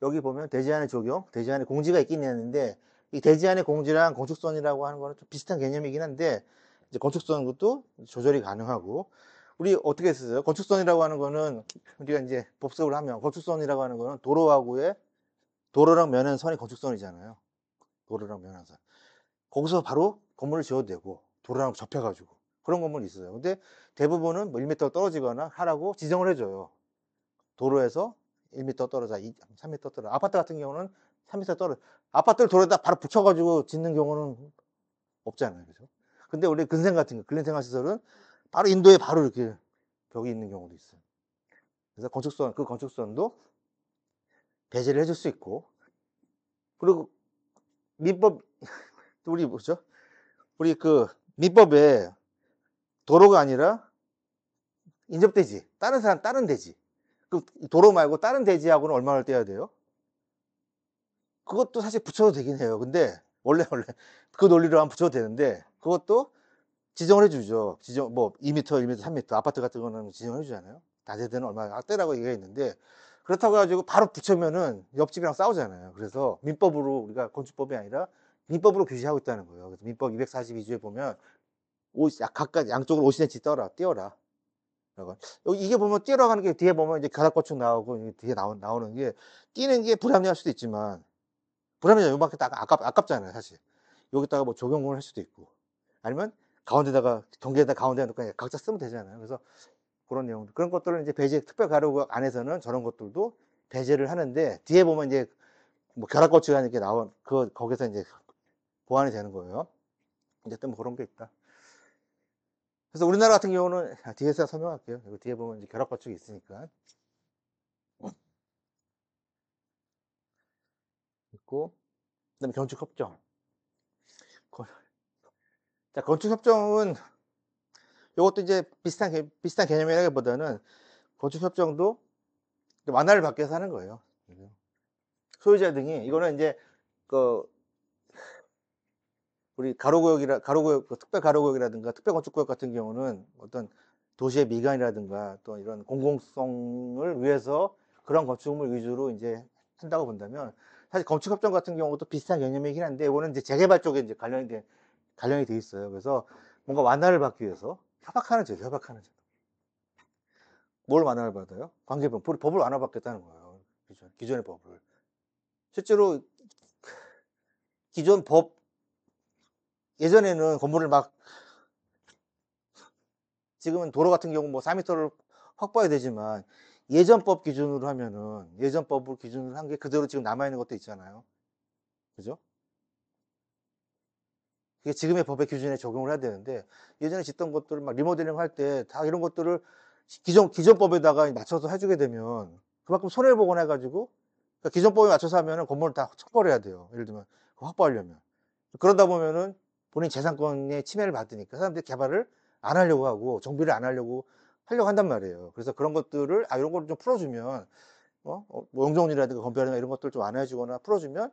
여기 보면 대지안의 적용, 대지안의 공지가 있긴 했는데, 이 대지안의 공지랑 건축선이라고 하는 거는 좀 비슷한 개념이긴 한데, 이제 건축선 것도 조절이 가능하고, 우리 어떻게 했어요? 건축선이라고 하는 거는, 우리가 이제 법석을 하면, 건축선이라고 하는 거는 도로랑 면한선이 건축선이잖아요. 도로랑 면한선. 거기서 바로 건물을 지어도 되고, 도로랑 접혀가지고. 그런 건물이 있어요. 근데 대부분은 뭐 1m 떨어지거나 하라고 지정을 해줘요. 도로에서 1m 떨어져, 3m 떨어져. 아파트 같은 경우는 3m 떨어져. 아파트를 도로에다 바로 붙여가지고 짓는 경우는 없잖아요. 그죠? 근데 우리 근생 같은 거, 근린생활시설은 바로 인도에 바로 이렇게 벽이 있는 경우도 있어요. 그래서 그 건축선도 배제를 해줄 수 있고, 그리고 민법, 우리 뭐죠? 우리 그 민법에 도로가 아니라 인접대지, 다른 대지. 그 도로 말고 다른 대지하고는 얼마를 떼야 돼요? 그것도 사실 붙여도 되긴 해요. 근데 원래 그 논리로 하면 붙여도 되는데 그것도 지정을 해주죠. 뭐 2m, 1m, 3m 아파트 같은 거는 지정을 해주잖아요. 다세대는 얼마 떼라고 얘기가 있는데 그렇다고 해가지고 바로 붙여면은 옆집이랑 싸우잖아요. 그래서 민법으로 우리가 건축법이 아니라 민법으로 규시하고 있다는 거예요. 그래서 민법 242조에 보면 각각 양쪽으로 5cm 띄어라. 이게 보면 뛰어나가는 게 뒤에 보면 이제 가닥거축 나오고 뒤에 나오는 게 뛰는 게 불합리할 수도 있지만 불합리하 요만큼 딱 아깝잖아요 사실. 여기다가 뭐 적용을 할 수도 있고 아니면 경계에다 가운데다 놓고 각자 쓰면 되잖아요. 그래서 그런 내용들 그런 것들을 이제 특별 가로구역 안에서는 저런 것들도 배제를 하는데 뒤에 보면 이제 뭐 결합거축 하는 게 거기서 이제 보완이 되는 거예요. 어쨌든 뭐 그런 게 있다. 그래서 우리나라 같은 경우는 뒤에서 설명할게요. 여기 뒤에 보면 이제 결합거축이 있으니까 있고 그다음에 건축협정. 자, 건축협정은 이것도 이제 비슷한 개념이라기보다는 건축협정도 완화를 받기 위해서 하는 거예요. 소유자 등이 이거는 이제 그 우리 가로구역 특별 가로구역이라든가 특별 건축구역 같은 경우는 어떤 도시의 미관이라든가 또 이런 공공성을 위해서 그런 건축물 위주로 이제 한다고 본다면 사실 건축협정 같은 경우도 비슷한 개념이긴 한데 이거는 이제 재개발 쪽에 이제 관련이 돼 있어요. 그래서 뭔가 완화를 받기 위해서 협박하는 제도. 뭘 완화를 받아요? 관계법, 법을 완화받겠다는 거예요. 기존의 법을. 실제로 기존 법, 예전에는 건물을 지금은 도로 같은 경우 뭐 4m를 확보해야 되지만 예전 법 기준으로 하면은 예전 법을 기준으로 한 게 그대로 지금 남아있는 것도 있잖아요. 그죠? 그게 지금의 법의 기준에 적용을 해야 되는데 예전에 짓던 것들을 막 리모델링 할 때 다 이런 것들을 기존 법에다가 맞춰서 해주게 되면 그만큼 손해보거나 해가지고 그러니까 기존 법에 맞춰서 하면은 건물을 다 처벌해야 돼요. 예를 들면 확보하려면 그러다 보면은 본인 재산권의 침해를 받으니까 사람들이 개발을 안 하려고 하고 정비를 안 하려고 한단 말이에요. 그래서 그런 것들을 이런 걸 좀 풀어주면 뭐 용적률이라든가 건폐라든가 이런 것들을 좀 완화해주거나 풀어주면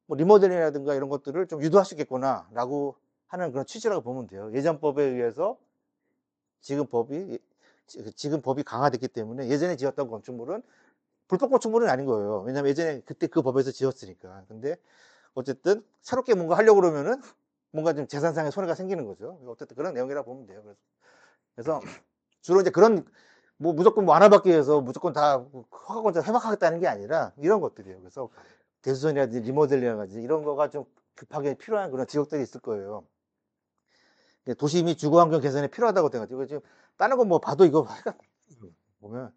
뭐 리모델링이라든가 이런 것들을 좀 유도할 수 있겠구나라고 하는 그런 취지라고 보면 돼요. 예전 법에 의해서 지금 법이 강화됐기 때문에 예전에 지었던 건축물은 불법 건축물은 아닌 거예요. 왜냐면 예전에 그때 그 법에서 지었으니까. 근데 어쨌든 새롭게 뭔가 하려고 그러면은 뭔가 좀 재산상의 손해가 생기는 거죠. 어쨌든 그런 내용이라고 보면 돼요. 그래서 주로 이제 그런 뭐 무조건 뭐 완화받기 위해서 무조건 다 허가권자 해박하겠다는 게 아니라 이런 것들이에요. 그래서 대수선이라든지 리모델링이라든지 이런 거가 좀 급하게 필요한 그런 지역들이 있을 거예요. 도시 및 주거환경 개선이 필요하다고 돼가지고 지금 다른 거 뭐 봐도 이거 보면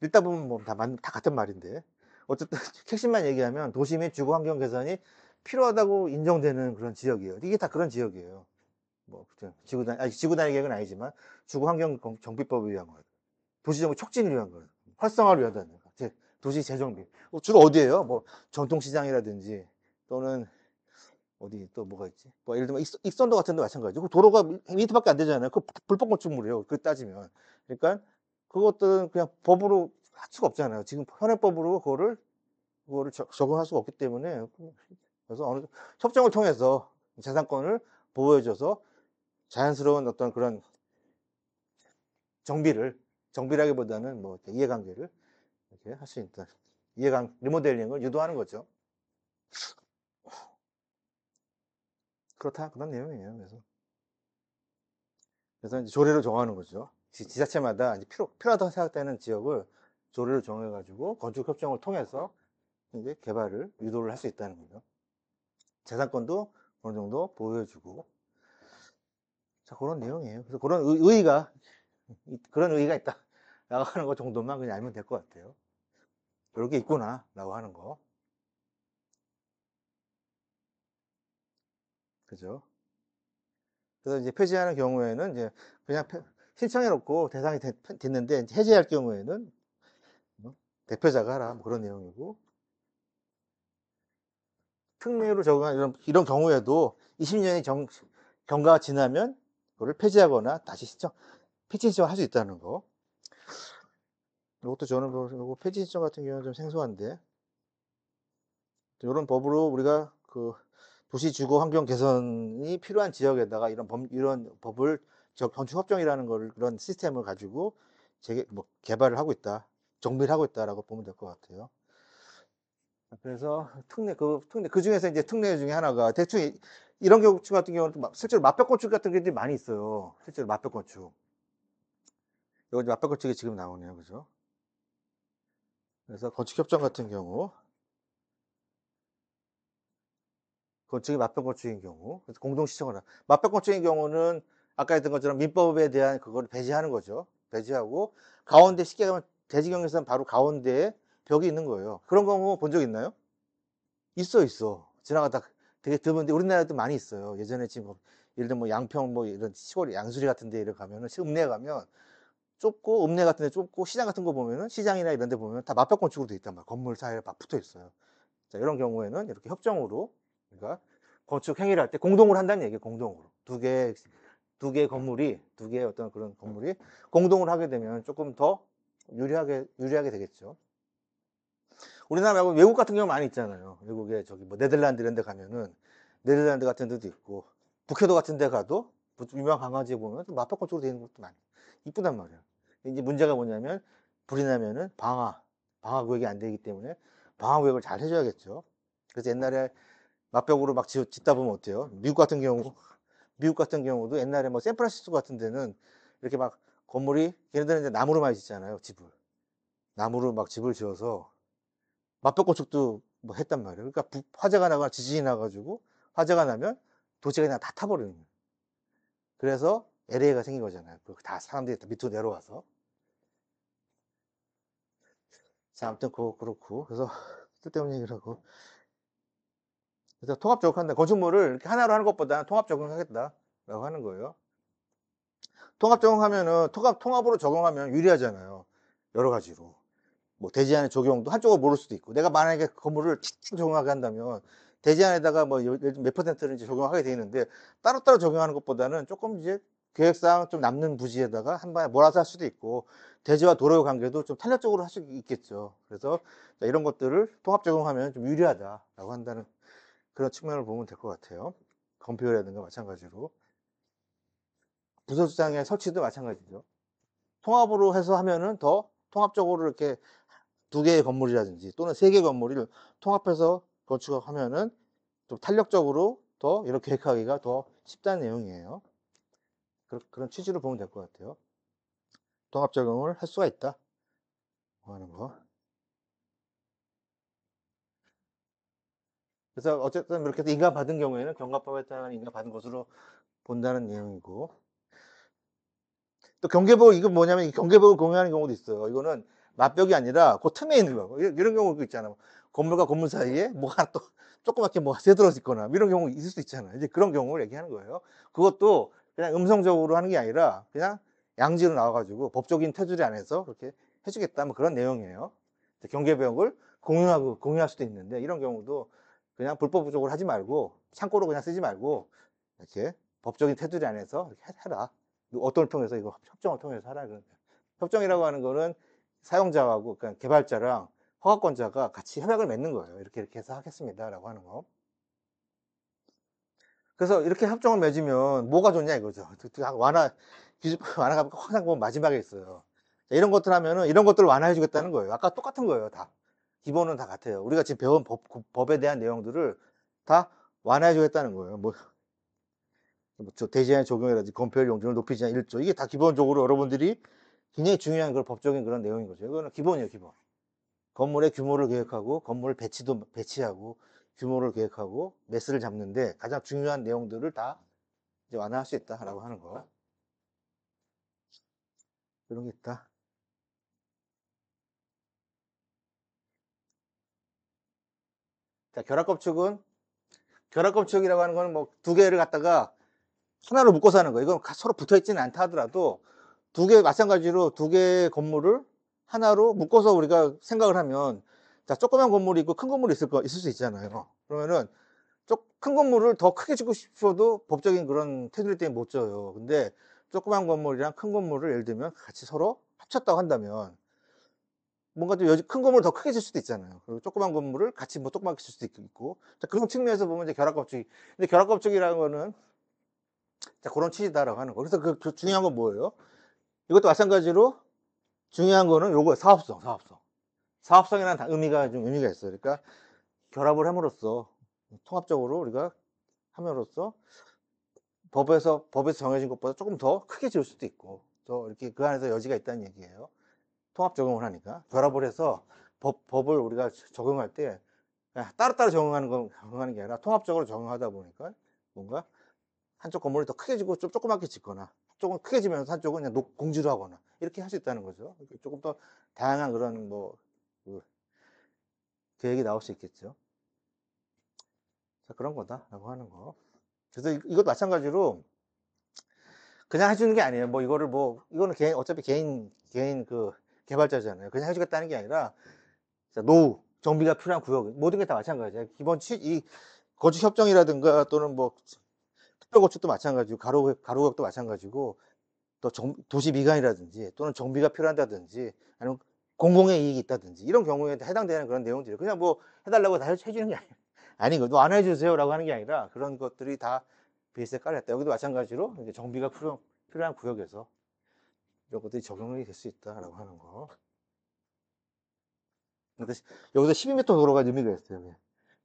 읽다 보면 뭐 다 같은 말인데 어쨌든 핵심만 얘기하면 도시 및 주거환경 개선이 필요하다고 인정되는 그런 지역이에요. 이게 다 그런 지역이에요. 뭐 지구단위 계획은 아니지만 주거환경 정비법을 위한 거예요. 도시정비 촉진을 위한 거예요. 활성화를 위하다는 거예요. 도시 재정비. 주로 어디에요? 뭐 전통시장이라든지 또는 어디 또 뭐가 있지? 뭐 예를 들면 익선도 같은 데 마찬가지고 도로가 미터밖에 안 되잖아요. 그 불법 건축물이에요. 그 따지면. 그러니까 그것들은 그냥 법으로 할 수가 없잖아요. 지금 현행법으로 그거를 적용할 수가 없기 때문에 그래서 어느 협정을 통해서 재산권을 보호해 줘서 자연스러운 어떤 그런 정비라기보다는 뭐 이렇게 이해관계를 이렇게 할 수 있다. 리모델링을 유도하는 거죠. 그렇다 그런 내용이에요. 그래서 이제 조례를 정하는 거죠. 지자체마다 이제 필요하다고 생각되는 지역을 조례를 정해가지고 건축 협정을 통해서 이제 개발을 유도를 할 수 있다는 거죠. 재산권도 어느 정도 보호해주고. 자, 그런 내용이에요. 그래서 그런 의의가 있다. 라고 하는 거 정도만 그냥 알면 될 것 같아요. 이렇게 있구나. 라고 하는 거. 그죠? 그래서 이제 폐지하는 경우에는 이제 그냥 신청해놓고 대상이 됐는데 해제할 경우에는 뭐 대표자가 하라. 뭐 그런 내용이고. 특례로 적용한 이런 경우에도 20년이 경과가 지나면 그거를 폐지하거나 다시 폐지 신청을 할 수 있다는 거. 이것도 저는 폐지 신청 같은 경우는 좀 생소한데, 이런 법으로 우리가 그 도시 주거 환경 개선이 필요한 지역에다가 이런 법을 건축 협정이라는 걸 그런 시스템을 가지고 개발을 하고 있다, 정비를 하고 있다라고 보면 될 것 같아요. 그래서 그 중에서 이제 특례 중에 하나가 대충 이런 경우 같은 경우는 실제로 맞벽 건축 같은 게 많이 있어요. 실제로 맞벽 건축. 이거 이제 맞벽 건축이 지금 나오네요. 그죠? 그래서 건축 협정 같은 경우, 건축이 맞벽 건축인 경우, 그래서 공동 시청을 맞벽 건축인 경우는 아까 했던 것처럼 민법에 대한 그걸 배제하는 거죠. 배제하고 가운데 쉽게 가면 대지경에서는 바로 가운데에 벽이 있는 거예요. 그런 경우 본 적 있나요? 있어. 지나가다 되게 드문데 우리나라도 많이 있어요. 예전에 지금 예를 들면 뭐 양평 뭐 이런 시골 양수리 같은 데 가면은 읍내 가면 좁고 읍내 같은 데 좁고 시장 같은 거 보면은 시장이나 이런 데 보면 다 맞벽 건축으로 돼 있단 말이에요. 건물 사이에 막 붙어 있어요. 자, 이런 경우에는 이렇게 협정으로 그러니까 건축 행위를 할 때 공동으로 한다는 얘기예요. 공동으로. 두 개 건물이 두 개의 어떤 그런 건물이 공동으로 하게 되면 조금 더 유리하게 되겠죠. 우리나라 말고 외국 같은 경우 많이 있잖아요. 외국에 저기 뭐 네덜란드 이런 데 가면은 네덜란드 같은 데도 있고 북해도 같은 데 가도 유명한 관광지에 보면 마법권 쪽으로 되어 있는 것도 많이 이쁘단 말이에요. 이제 문제가 뭐냐면 불이 나면은 방화 구역이 안 되기 때문에 방화 구역을 잘 해줘야겠죠. 그래서 옛날에 맞벽으로 막 짓다 보면 어때요? 미국 같은 경우도 옛날에 뭐 샌프란시스코 같은 데는 이렇게 막 건물이 걔네들은 이제 나무로 많이 짓잖아요. 나무로 막 집을 지어서 맞벽 건축도 뭐 했단 말이에요. 그러니까 화재가 나거나 지진이 나가지고 화재가 나면 도시가 그냥 다 타버리는 거예요. 그래서 LA가 생긴 거잖아요. 다 사람들이 다 밑으로 내려와서. 자, 아무튼 그렇고. 그래서 쓸데없는 얘기를 하고. 그래서 통합 적용한다. 건축물을 이렇게 하나로 하는 것보다는 통합 적용하겠다라고 하는 거예요. 통합으로 적용하면 유리하잖아요. 여러 가지로. 뭐 대지안의 적용도 한쪽으로 모를 수도 있고, 내가 만약에 건물을 칙칙 적용하게 한다면 대지안에다가 뭐 몇 퍼센트를 이제 적용하게 돼 있는데 따로따로 적용하는 것보다는 조금 이제 계획상 좀 남는 부지에다가 한 번에 몰아서 할 수도 있고, 대지와 도로의 관계도 좀 탄력적으로 할 수 있겠죠. 그래서 이런 것들을 통합 적용하면 좀 유리하다라고 한다는 그런 측면을 보면 될 것 같아요. 건폐율이라든가 마찬가지로 부서장의 설치도 마찬가지죠. 통합으로 해서 하면은 더 통합적으로 이렇게 두 개의 건물이라든지 또는 세 개의 건물을 통합해서 건축하면은 좀 탄력적으로 더 이렇게 계획하기가 더 쉽다는 내용이에요. 그런 취지로 보면 될 것 같아요. 통합 적용을 할 수가 있다 하는 거. 그래서 어쨌든 이렇게 해서 인가 받은 경우에는 경과법에 따른 인가 받은 것으로 본다는 내용이고, 또 경계복 이거 뭐냐면 이 경계복을 공유하는 경우도 있어요. 이거는 맞벽이 아니라 그 틈에 있는 거. 이런 경우 있잖아요. 건물과 건물 사이에 뭐가 또 조그맣게 뭐가 새들어있거나 이런 경우 있을 수 있잖아요. 이제 그런 경우를 얘기하는 거예요. 그것도 그냥 음성적으로 하는 게 아니라 그냥 양지로 나와가지고 법적인 테두리 안에서 그렇게 해주겠다 뭐 그런 내용이에요. 경계벽을 공유할 수도 있는데 이런 경우도 그냥 불법적으로 하지 말고 창고로 그냥 쓰지 말고 이렇게 법적인 테두리 안에서 이렇게 해라. 어떤 걸 통해서 이거 협정을 통해서 하라. 협정이라고 하는 거는 사용자하고 그러니까 개발자랑 허가권자가 같이 협약을 맺는 거예요. 이렇게 해서 하겠습니다라고 하는 거. 그래서 이렇게 협정을 맺으면 뭐가 좋냐 이거죠. 기준 완화가 항상 보면 마지막에 있어요. 이런 것들 하면은 이런 것들을 완화해 주겠다는 거예요. 아까 똑같은 거예요. 다 기본은 다 같아요. 우리가 지금 배운 법에 대한 내용들을 다 완화해 주겠다는 거예요. 저 대제한 적용이라든지 건폐율 용적을 높이지 않은 1조 이게 다 기본적으로 여러분들이 굉장히 중요한 그런 법적인 그런 내용인 거죠. 이거는 기본이에요, 기본. 건물의 규모를 계획하고 건물 배치하고 규모를 계획하고 매스를 잡는데 가장 중요한 내용들을 다 이제 완화할 수 있다라고 하는 거. 이런 게 있다. 자, 결합건축이라고 하는 거는 뭐 두 개를 갖다가 하나로 묶어서 하는 거예요. 이건 서로 붙어 있지는 않다 하더라도 마찬가지로 두 개의 건물을 하나로 묶어서 우리가 생각을 하면 자, 조그만 건물이 있고 큰 건물이 있을 수 있잖아요. 그러면은 큰 건물을 더 크게 짓고 싶어도 법적인 그런 테두리 때문에 못 져요. 근데 조그만 건물이랑 큰 건물을 예를 들면 같이 서로 합쳤다고 한다면 뭔가 좀 큰 건물을 더 크게 질 수도 있잖아요. 그리고 조그만 건물을 같이 뭐 조그맣게 질 수도 있고. 자, 그런 측면에서 보면 이제 결합건축이. 근데 결합건축이라는 거는 자, 그런 취지다라고 하는 거. 그래서 그 중요한 건 뭐예요? 이것도 마찬가지로 중요한 거는 요거 사업성이라는 의미가 있어요. 그러니까 결합을 함으로써 통합적으로 우리가 함으로써 법에서 정해진 것보다 조금 더 크게 지을 수도 있고 또 이렇게 그 안에서 여지가 있다는 얘기예요. 통합 적용을 하니까 결합을 해서 법을 우리가 적용할 때 따로따로 적용하는 게 아니라 통합적으로 적용하다 보니까 뭔가 한쪽 건물이 더 크게 지고 좀 조그맣게 짓거나 한쪽은 크게 지면서 한쪽은 그냥 공지로 하거나 이렇게 할 수 있다는 거죠. 조금 더 다양한 그런 그 계획이 나올 수 있겠죠. 자, 그런 거다라고 하는 거. 그래서 이것도 마찬가지로 그냥 해주는 게 아니에요. 이거는 어차피 개인 그 개발자잖아요. 그냥 해주겠다는 게 아니라 노후, 정비가 필요한 구역, 모든 게 다 마찬가지예요. 이 거주협정이라든가 또는 특별건축도 마찬가지고, 가로구역도 마찬가지고, 또 도시 미관이라든지 또는 정비가 필요한다든지 아니면 공공의 이익이 있다든지 이런 경우에 해당되는 그런 내용들이 그냥 해달라고 다 해주는 게 아니거든요. 안 해주세요라고 하는 게 아니라 그런 것들이 다 베이스에 깔렸다. 여기도 마찬가지로 이제 정비가 필요한 구역에서 이런 것들이 적용이 될 수 있다라고 하는 거. 근데 여기서 12m 도로가 의미가 있어요.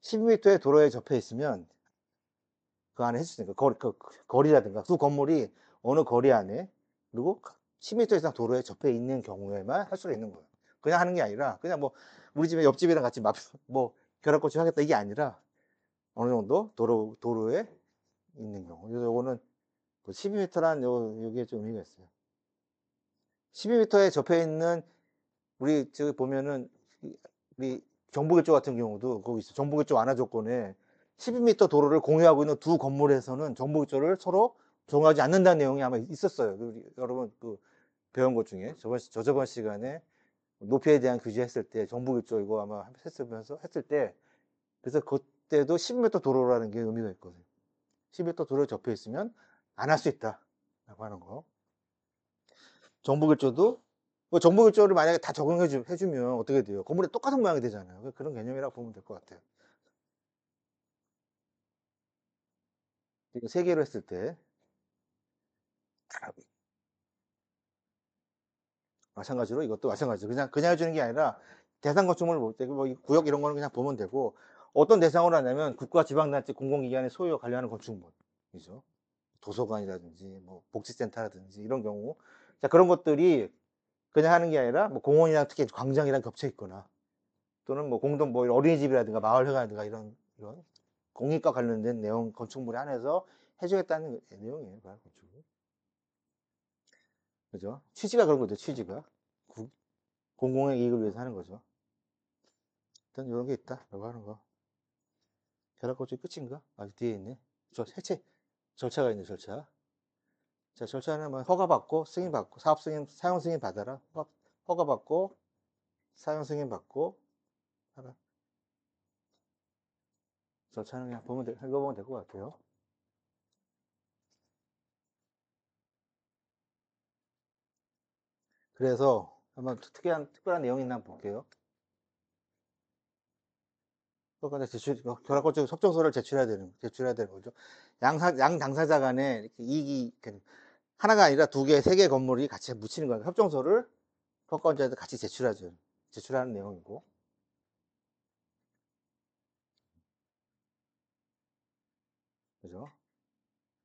12m의 도로에 접해 있으면 그 안에 해줄 수 있는 거리라든가 두 건물이 어느 거리 안에 그리고 10m 이상 도로에 접해 있는 경우에만 할 수가 있는 거예요. 그냥 하는 게 아니라 그냥 우리 집에 옆집이랑 같이 결합건축 하겠다 이게 아니라 어느 정도 도로에 있는 경우. 그래서 요거는 12m란 요게 좀 의미가 있어요. 12m에 접해 있는 우리 저기 보면은 우리 정부일조 같은 경우도 거기 있어. 정부일조 완화 조건에 12m 도로를 공유하고 있는 두 건물에서는 정부일조를 서로 적용하지 않는다는 내용이 아마 있었어요. 여러분 배운 것 중에 저번 시간에 높이에 대한 규제 했을 때 정부일조 이거 아마 했을 때 그래서 그때도 10m 도로라는 게 의미가 있거든요. 10m 도로에 접해 있으면 안 할 수 있다라고 하는 거. 정부일조도 정부일조를 만약에 다 적용해주면 어떻게 돼요? 건물이 똑같은 모양이 되잖아요. 그런 개념이라고 보면 될 것 같아요. 이거 세 개로 했을 때 마찬가지로 이것도 마찬가지로 그냥 해주는 게 아니라 대상 건축물을 볼 때 구역 이런 거는 그냥 보면 되고 어떤 대상으로 하냐면 국가 지방단체 공공기관의 소유와 관련하는 건축물이죠. 도서관이라든지 복지센터라든지 이런 경우 자 그런 것들이 그냥 하는 게 아니라 공원이랑 특히 광장이랑 겹쳐 있거나 또는 공동 어린이집이라든가 마을회관이라든가 이런 공익과 관련된 내용 건축물에 한해서 해주겠다는 내용이에요. 건축. 그죠? 취지가 그런 거죠. 취지가 공공의 이익을 위해서 하는 거죠. 일단 이런 게 있다라고 하는 거. 결합건축이 끝인가? 아직 뒤에 있네. 해체 절차가 있네. 절차. 자, 절차는 허가받고 승인받고 사업 승인 사용 승인 받아라. 허가받고 사용 승인 받고 하라. 저차는 그냥 읽어보면 될 것 같아요. 그래서 한번 특별한 내용이 있나 한번 볼게요. 그러니까 결합건축 협정서를 제출해야 되는 거죠. 양 당사자 간에 이렇게 이익이, 하나가 아니라 두 개, 세 개 건물이 같이 묻히는 거예요. 협정서를 건축자한테 같이 제출하는 내용이고. 그죠?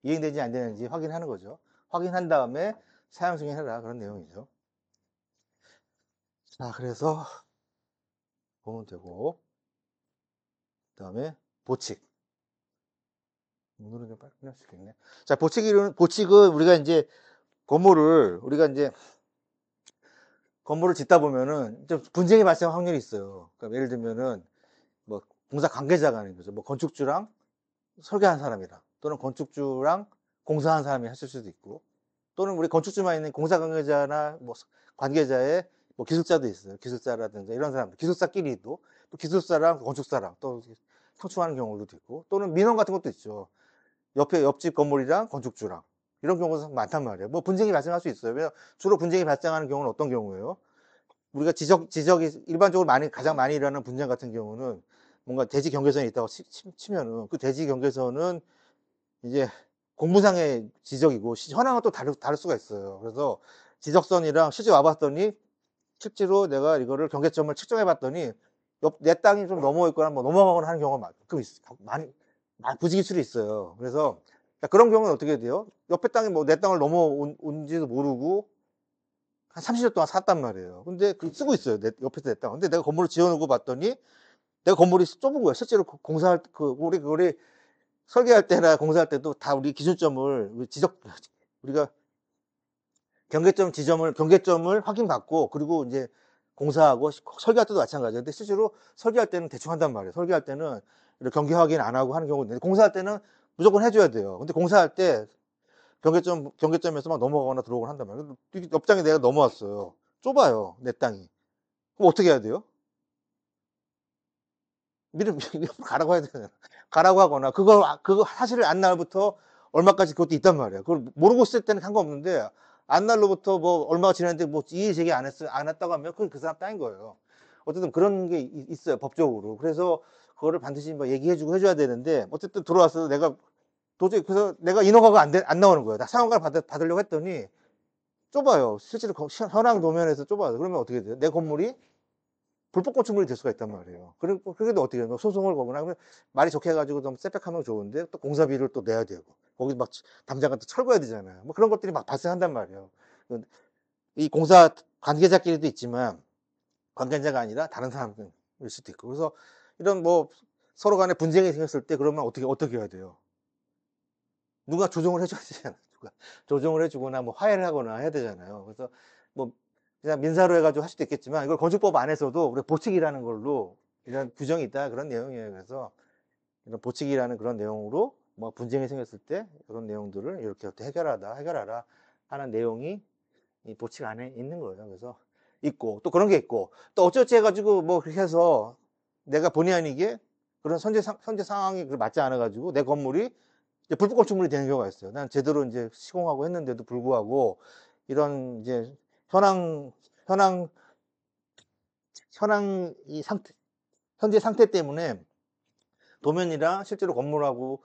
이행되는지 안 되는지 확인하는 거죠. 확인한 다음에 사용 승인해라. 그런 내용이죠. 자, 그래서 보면 되고. 그 다음에 보칙. 오늘은 좀 빨리 끝날 수 있겠네. 자, 보칙은 우리가 이제 건물을 짓다 보면은 좀 분쟁이 발생할 확률이 있어요. 그러니까 예를 들면은 뭐 공사 관계자가 하는 거죠. 뭐 건축주랑 설계한 사람이랑, 또는 건축주랑 공사한 사람이 하실 수도 있고, 또는 우리 건축주만 있는 공사 관계자나 뭐 관계자의 뭐 기술자도 있어요. 기술자라든가 이런 사람들, 기술사끼리도 또 기술사랑 건축사랑 또 청충하는 경우도 있고, 또는 민원 같은 것도 있죠. 옆집 건물이랑 건축주랑 이런 경우가 많단 말이에요. 뭐 분쟁이 발생할 수 있어요. 왜냐 주로 분쟁이 발생하는 경우는 어떤 경우예요? 우리가 지적이 일반적으로 가장 많이 일어나는 분쟁 같은 경우는 뭔가 대지 경계선이 있다고 치면은 그 대지 경계선은 이제 공무상의 지적이고 현황은 또 다를 수가 있어요. 그래서 지적선이랑 실제 와봤더니 실제로 내가 이거를 경계점을 측정해 봤더니 내 땅이 좀 넘어 있거나 뭐 넘어가거나 하는 경우가 많이 부지기출이 있어요. 그래서 그런 경우는 어떻게 돼요? 옆에 땅이 뭐 내 땅을 넘어온지도 모르고 한 30년 동안 샀단 말이에요. 근데 쓰고 있어요. 옆에서 내 땅. 근데 내가 건물을 지어놓고 봤더니 내가 건물이 좁은 거야. 실제로 우리 설계할 때나 공사할 때도 다 우리 기준점을 우리가 경계점을 확인받고, 그리고 이제 공사하고 설계할 때도 마찬가지예요. 근데 실제로 설계할 때는 대충 한단 말이에요. 설계할 때는 이렇게 경계 확인 안 하고 하는 경우도 있는데, 공사할 때는 무조건 해줘야 돼요. 근데 공사할 때 경계점에서 막 넘어가거나 들어오거나 한단 말이에요. 옆 땅에 내가 넘어왔어요. 좁아요, 내 땅이. 그럼 어떻게 해야 돼요? 미리 가라고 해야 되잖아. 가라고 하거나, 그거 사실을 안 날부터 얼마까지 그것도 있단 말이야. 그걸 모르고 쓸 때는 상관없는데, 안 날로부터 뭐 얼마가 지났는데 뭐 이의 제기 안 했다고 하면 그건 그 사람 땅인 거예요. 어쨌든 그런 게 있어요, 법적으로. 그래서 그거를 반드시 뭐 얘기해주고 해줘야 되는데, 어쨌든 들어와서 내가 도저히, 그래서 내가 인허가가 안 나오는 거예요. 나 상환가를 받으려고 했더니 좁아요. 실제로 현황 도면에서 좁아요. 그러면 어떻게 돼요? 내 건물이 불법 건축물이 될 수가 있단 말이에요. 그리고 그게 어떻게 해요? 소송을 거거나, 말이 좋게 해가지고 좀 세탁하면 좋은데 또 공사비를 또 내야 되고, 거기 막 담장을 또 철거해야 되잖아요. 뭐 그런 것들이 막 발생한단 말이에요. 이 공사 관계자끼리도 있지만 관계자가 아니라 다른 사람일 수도 있고. 그래서 이런 뭐 서로 간에 분쟁이 생겼을 때 그러면 어떻게 해야 돼요? 누가 조정을 해줘야 되잖아요. 누가 조정을 해주거나 뭐 화해를 하거나 해야 되잖아요. 그래서 뭐 그냥 민사로 해가지고 할 수도 있겠지만, 이걸 건축법 안에서도 우리 보칙이라는 걸로 이런 규정이 있다, 그런 내용이에요. 그래서 이런 보칙이라는 그런 내용으로 뭐 분쟁이 생겼을 때 이런 내용들을 이렇게 해결하라 하는 내용이 이 보칙 안에 있는 거예요. 그래서 있고, 또 그런 게 있고, 또 어쩌지 해가지고 뭐 그렇게 해서 내가 본의 아니게 그런 선제 상황이 맞지 않아가지고 내 건물이 이제 불법 건축물이 되는 경우가 있어요. 난 제대로 이제 시공하고 했는데도 불구하고 이런 이제 현황 현황 현황 이 상태 현재 상태 때문에 도면이랑 실제로 건물하고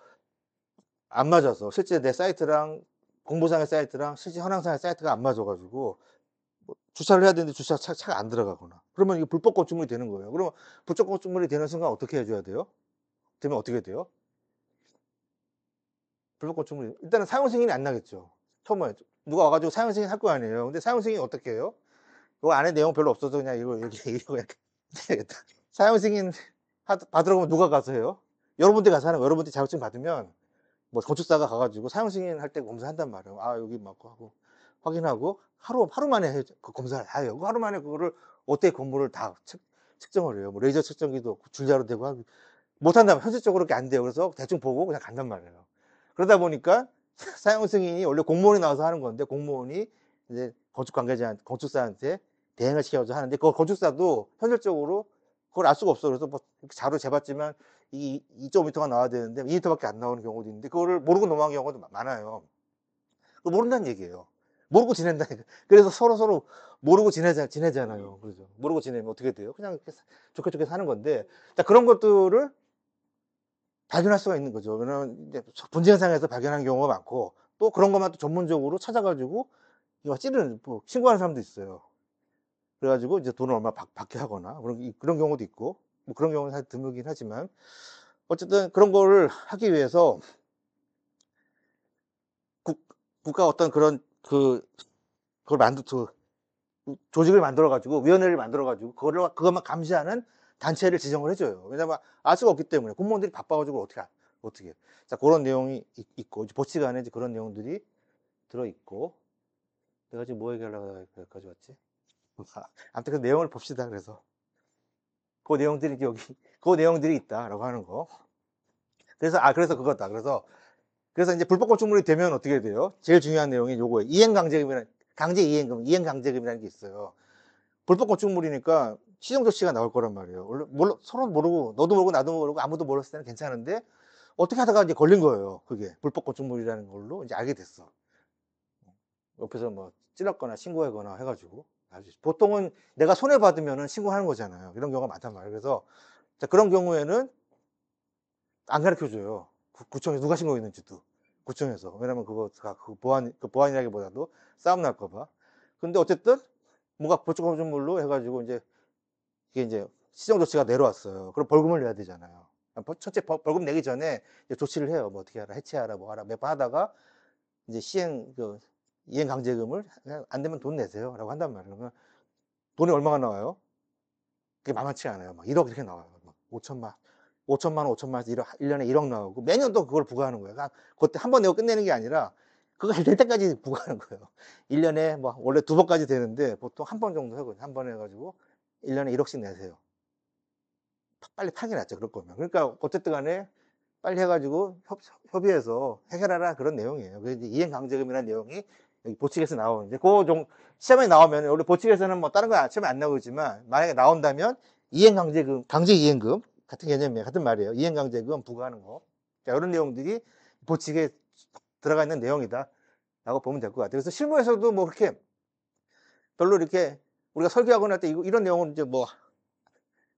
안 맞아서, 실제 내 사이트랑 공보상의 사이트랑 실제 현황상의 사이트가 안 맞아가지고 뭐 주차를 해야 되는데 차가 안 들어가거나, 그러면 이게 불법 건축물이 되는 거예요. 그러면 불법 건축물이 되는 순간 어떻게 해줘야 돼요? 되면 어떻게 돼요? 불법 건축물이 일단은 사용 승인이 안 나겠죠. 처음에 누가 와가지고 사용 승인 할 거 아니에요. 근데 사용 승인 어떻게 해요? 그 안에 내용 별로 없어서 그냥 이거 이거 되겠다. 사용 승인 받으러 가면 누가 가서 해요? 여러분들 가서 하는 거. 여러분들 자격증 받으면 뭐 건축사가 가가지고 사용 승인 할 때 검사한단 말이에요. 아, 여기 맞고 하고 확인하고 하루 만에 그 검사를 다 해요. 하루 만에 그거를 어떻게 건물을 다 측정을 해요. 뭐 레이저 측정기도 없고 줄자로 되고 하고 못한다면 현실적으로 그렇게 안 돼요. 그래서 대충 보고 그냥 간단 말이에요. 그러다 보니까 사용 승인이 원래 공무원이 나와서 하는 건데, 공무원이 이제 건축사한테 대행을 시켜서 하는데, 그 건축사도 현실적으로 그걸 알 수가 없어. 그래서 뭐 자료 재봤지만 이 2.5m가 나와야 되는데 2m밖에 안 나오는 경우도 있는데 그거를 모르고 넘어간 경우도 많아요. 그거 모른다는 얘기예요. 모르고 지낸다니까. 그래서 서로 모르고 지내잖아요. 그죠? 모르고 지내면 어떻게 돼요? 그냥 이렇게 좋게 좋게 사는 건데, 자, 그런 것들을 발견할 수가 있는 거죠. 왜냐면 이제 분쟁상에서 발견한 경우가 많고, 또 그런 것만 또 전문적으로 찾아가지고 이거 찌르는 뭐 신고하는 사람도 있어요. 그래가지고 이제 돈을 얼마 받게 하거나 그런 경우도 있고, 뭐 그런 경우는 사실 드물긴 하지만, 어쨌든 그런 거를 하기 위해서 국, 국가 어떤 그런 그걸 조직을 만들어가지고, 위원회를 만들어가지고, 그것만 감시하는 단체를 지정을 해줘요. 왜냐면 알 수가 없기 때문에. 공무원들이 바빠가지고 어떻게. 자, 그런 내용이 있고, 보치가 안에 이제 그런 내용들이 들어있고, 내가 지금 뭐 얘기하려고 여기까지 왔지? 아무튼 그 내용을 봅시다. 그래서. 그 내용들이 그 내용들이 있다라고 하는 거. 그래서 그거다. 그래서 이제 불법 건축물이 되면 어떻게 돼요? 제일 중요한 내용이 요거예요. 강제 이행강제금이라는 게 있어요. 불법 건축물이니까 시정조치가 나올 거란 말이에요. 원래 서로 모르고, 너도 모르고 나도 모르고 아무도 몰랐을 때는 괜찮은데, 어떻게 하다가 이제 걸린 거예요. 그게 불법 건축물이라는 걸로 이제 알게 됐어. 옆에서 뭐 찔렀거나 신고하거나 해가지고. 보통은 내가 손해받으면은 신고하는 거잖아요. 이런 경우가 많단 말이에요. 그래서 자, 그런 경우에는 안 가르쳐 줘요. 구청에서 누가 신고했는지도. 구청에서. 왜냐면 그 보안이라기보다도 싸움 날까봐. 근데 어쨌든 뭔가 불법 건축물로 해가지고 이게 이제 시정 조치가 내려왔어요. 그럼 벌금을 내야 되잖아요. 첫째 벌금 내기 전에 이제 조치를 해요. 뭐 어떻게 하라, 해체하라, 뭐 하라 몇 번 하다가 이제 이행 강제금을 안 되면 돈 내세요라고 한단 말이에요. 그러면 돈이 얼마가 나와요? 그게 만만치 않아요. 막 1억 이렇게 나와요. 막 5천만 원에서 1년에 1억 나오고 매년 또 그걸 부과하는 거예요. 그때 한 번 내고 끝내는 게 아니라 그거 될 때까지 부과하는 거예요. 1년에 뭐 원래 2번까지 되는데 보통 한 번 정도 하거든요. 한 번 해가지고 1년에 1억씩 내세요. 빨리 파기 낫죠. 그럴 거면. 그러니까 어쨌든 간에 빨리 해가지고 협의해서 해결하라 그런 내용이에요. 그래서 이행 강제금이라는 내용이 여기 보칙에서 나오는데 시험에 나오면 원래 보칙에서는 뭐 다른 거 시험에 안 나오지만 만약에 나온다면 이행 강제금, 강제 이행금 같은 개념이에요. 같은 말이에요. 이행 강제금 부과하는 거. 자, 이런 내용들이 보칙에 들어가 있는 내용이다 라고 보면 될 것 같아요. 그래서 실무에서도 뭐 그렇게 별로 이렇게 우리가 설계하거나 할 때 이런 내용은 이제 뭐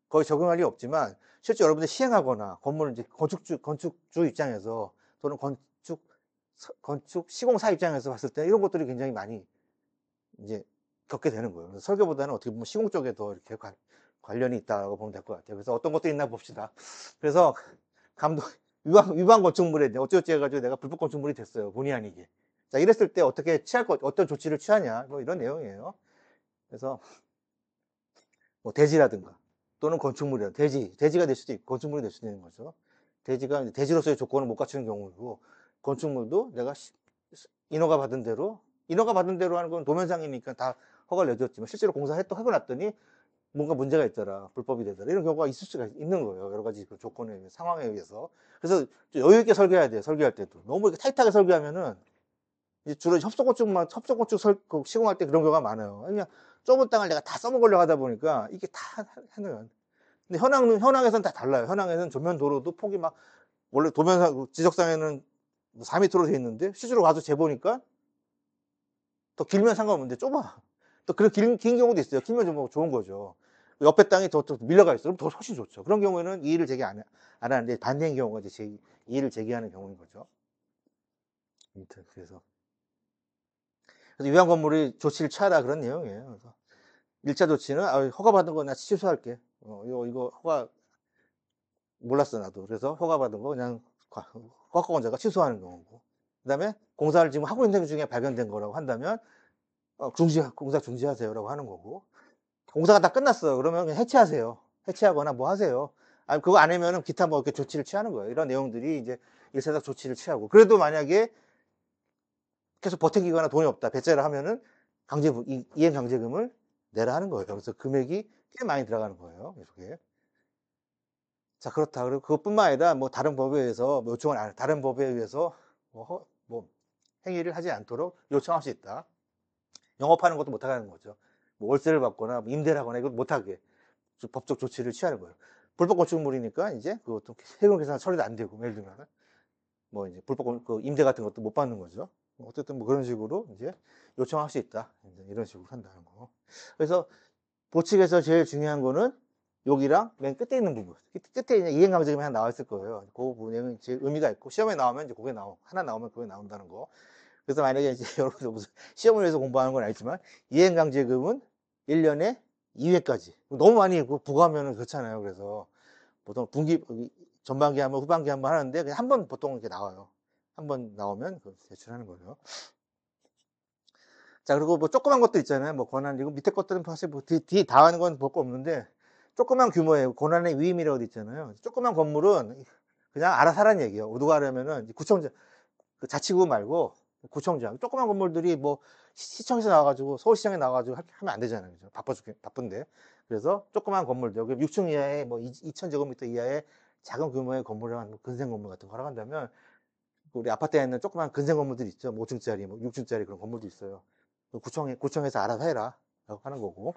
거의 적용할 리 없지만 실제 여러분들 시행하거나 건물을 이제 건축주 입장에서 또는 건축 시공사 입장에서 봤을 때 이런 것들이 굉장히 많이 이제 겪게 되는 거예요. 그래서 설계보다는 어떻게 보면 시공 쪽에 더 이렇게 관련이 있다고 보면 될 것 같아요. 그래서 어떤 것도 있나 봅시다. 그래서 감독 위반 건축물에 어쩌고저쩌고 해가지고 내가 불법 건축물이 됐어요. 본의 아니게. 자, 이랬을 때 어떤 조치를 취하냐 뭐 이런 내용이에요. 그래서 뭐 대지라든가 또는 건축물이라 대지가 될 수도 있고 건축물이 될 수도 있는 거죠. 대지로서의 조건을 못 갖추는 경우고, 건축물도 내가 인허가 받은 대로 하는 건 도면상이니까 다 허가를 내줬지만 실제로 하고 났더니 뭔가 문제가 있더라, 불법이 되더라, 이런 경우가 있을 수가 있는 거예요. 여러 가지 그 조건에 의해, 상황에 의해서. 그래서 좀 여유 있게 설계해야 돼요. 설계할 때도 너무 이렇게 타이트하게 설계하면은 이제 주로 협소건축 시공할 때 그런 경우가 많아요. 그냥 좁은 땅을 내가 다 써먹으려고 하다 보니까 이게 다 하는. 근데 현황에서는 다 달라요. 현황에서는 전면 도로도 폭이 막 원래 지적상에는 4m로 돼 있는데 실제로 와서 재보니까 더 길면 상관없는데 좁아. 또 그런 긴 경우도 있어요. 길면 좀 좋은 거죠. 옆에 땅이 더 밀려가 있어. 그럼 더 훨씬 좋죠. 그런 경우에는 이의를 제기 안 하는데, 반대인 경우가 이제 이의를 제기하는 경우인 거죠. 아무튼 그래서 위반 건물이 조치를 취하라 그런 내용이에요. 그래서 1차 조치는 허가받은 거 나 취소할게. 이거 허가 몰랐어 나도. 그래서 허가받은 거 그냥 허가권자가 취소하는 경우고, 그 다음에 공사를 지금 하고 있는 중에 발견된 거라고 한다면 공사 중지하세요라고 하는 거고, 공사가 다 끝났어요. 그러면 그냥 해체하거나 뭐 하세요. 아니 그거 안 하면은 기타 뭐 이렇게 조치를 취하는 거예요. 이런 내용들이 이제 일차적 조치를 취하고, 그래도 만약에 계속 버티기거나 돈이 없다, 배째를 하면은 이행 강제금을 내라 하는 거예요. 그래서 금액이 꽤 많이 들어가는 거예요. 이게. 자, 그렇다. 그리고 그것뿐만 아니라 뭐 다른 법에 의해서 다른 법에 의해서 뭐 행위를 하지 않도록 요청할 수 있다. 영업하는 것도 못하게 하는 거죠. 뭐 월세를 받거나 뭐 임대를 하거나 이걸 못하게 법적 조치를 취하는 거예요. 불법 건축물이니까 이제 그것도 세금 계산 처리도 안 되고, 예를 들면 뭐 이제 불법 그 임대 같은 것도 못 받는 거죠. 어쨌든 뭐 그런 식으로 이제 요청할 수 있다. 이제 이런 식으로 한다는 거. 그래서 보칙에서 제일 중요한 거는 여기랑 맨 끝에 있는 부분. 끝에 이제 이행강제금이 하나 나와 있을 거예요. 그 부분에는 제일 의미가 있고, 시험에 나오면 이제 그게 하나 나오면 그게 나온다는 거. 그래서 만약에 이제 여러분들 무슨 시험을 위해서 공부하는 건 아니지만, 이행강제금은 1년에 2회까지. 너무 많이 부과하면 그렇잖아요. 그래서 보통 전반기 한번, 후반기 한번 하는데, 그냥 한 번 보통 이렇게 나와요. 한 번 나오면 제출하는 거예요. 자, 그리고 뭐 조그만 것도 있잖아요. 뭐 권한, 이거 밑에 것들은 사실 뭐 뒤 다 하는 건 볼 거 없는데, 조그만 규모의 권한의 위임이라고 돼 있잖아요. 조그만 건물은 그냥 알아서 하라는 얘기예요. 누가 하려면은 구청장, 그 자치구 말고 구청장. 조그만 건물들이 뭐 시청에서 나와가지고 서울시장에 나와가지고 하면 안 되잖아요. 그죠? 바쁜데. 그래서 조그만 건물들, 여기 6층 이하의 뭐 2,000제곱미터 이하의 작은 규모의 건물을 근생 건물 같은 거 허락한다면, 우리 아파트에 있는 조그만 근생 건물들 있죠. 뭐 5층짜리, 뭐 6층짜리 그런 건물도 있어요. 구청에서 알아서 해라. 라고 하는 거고.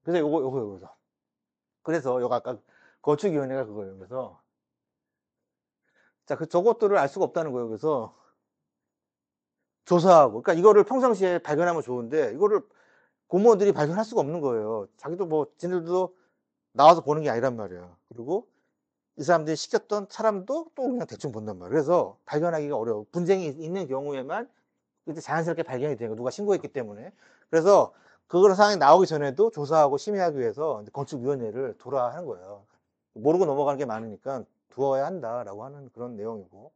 그래서 요거. 그래서 요거 아까 건축위원회가 그거예요. 그래서, 자, 저것들을 알 수가 없다는 거예요. 그래서 조사하고. 그러니까 이거를 평상시에 발견하면 좋은데, 이거를 공무원들이 발견할 수가 없는 거예요. 자기도 뭐, 지네들도 나와서 보는 게 아니란 말이에요. 그리고 이 사람들이 시켰던 사람도 또 그냥 대충 본단 말이에요. 그래서 발견하기가 어려워. 분쟁이 있는 경우에만 그때 자연스럽게 발견이 되는 거, 누가 신고했기 때문에. 그래서 그런 상황이 나오기 전에도 조사하고 심의하기 위해서 건축위원회를 두라 하는 거예요. 모르고 넘어가는 게 많으니까 두어야 한다라고 하는 그런 내용이고.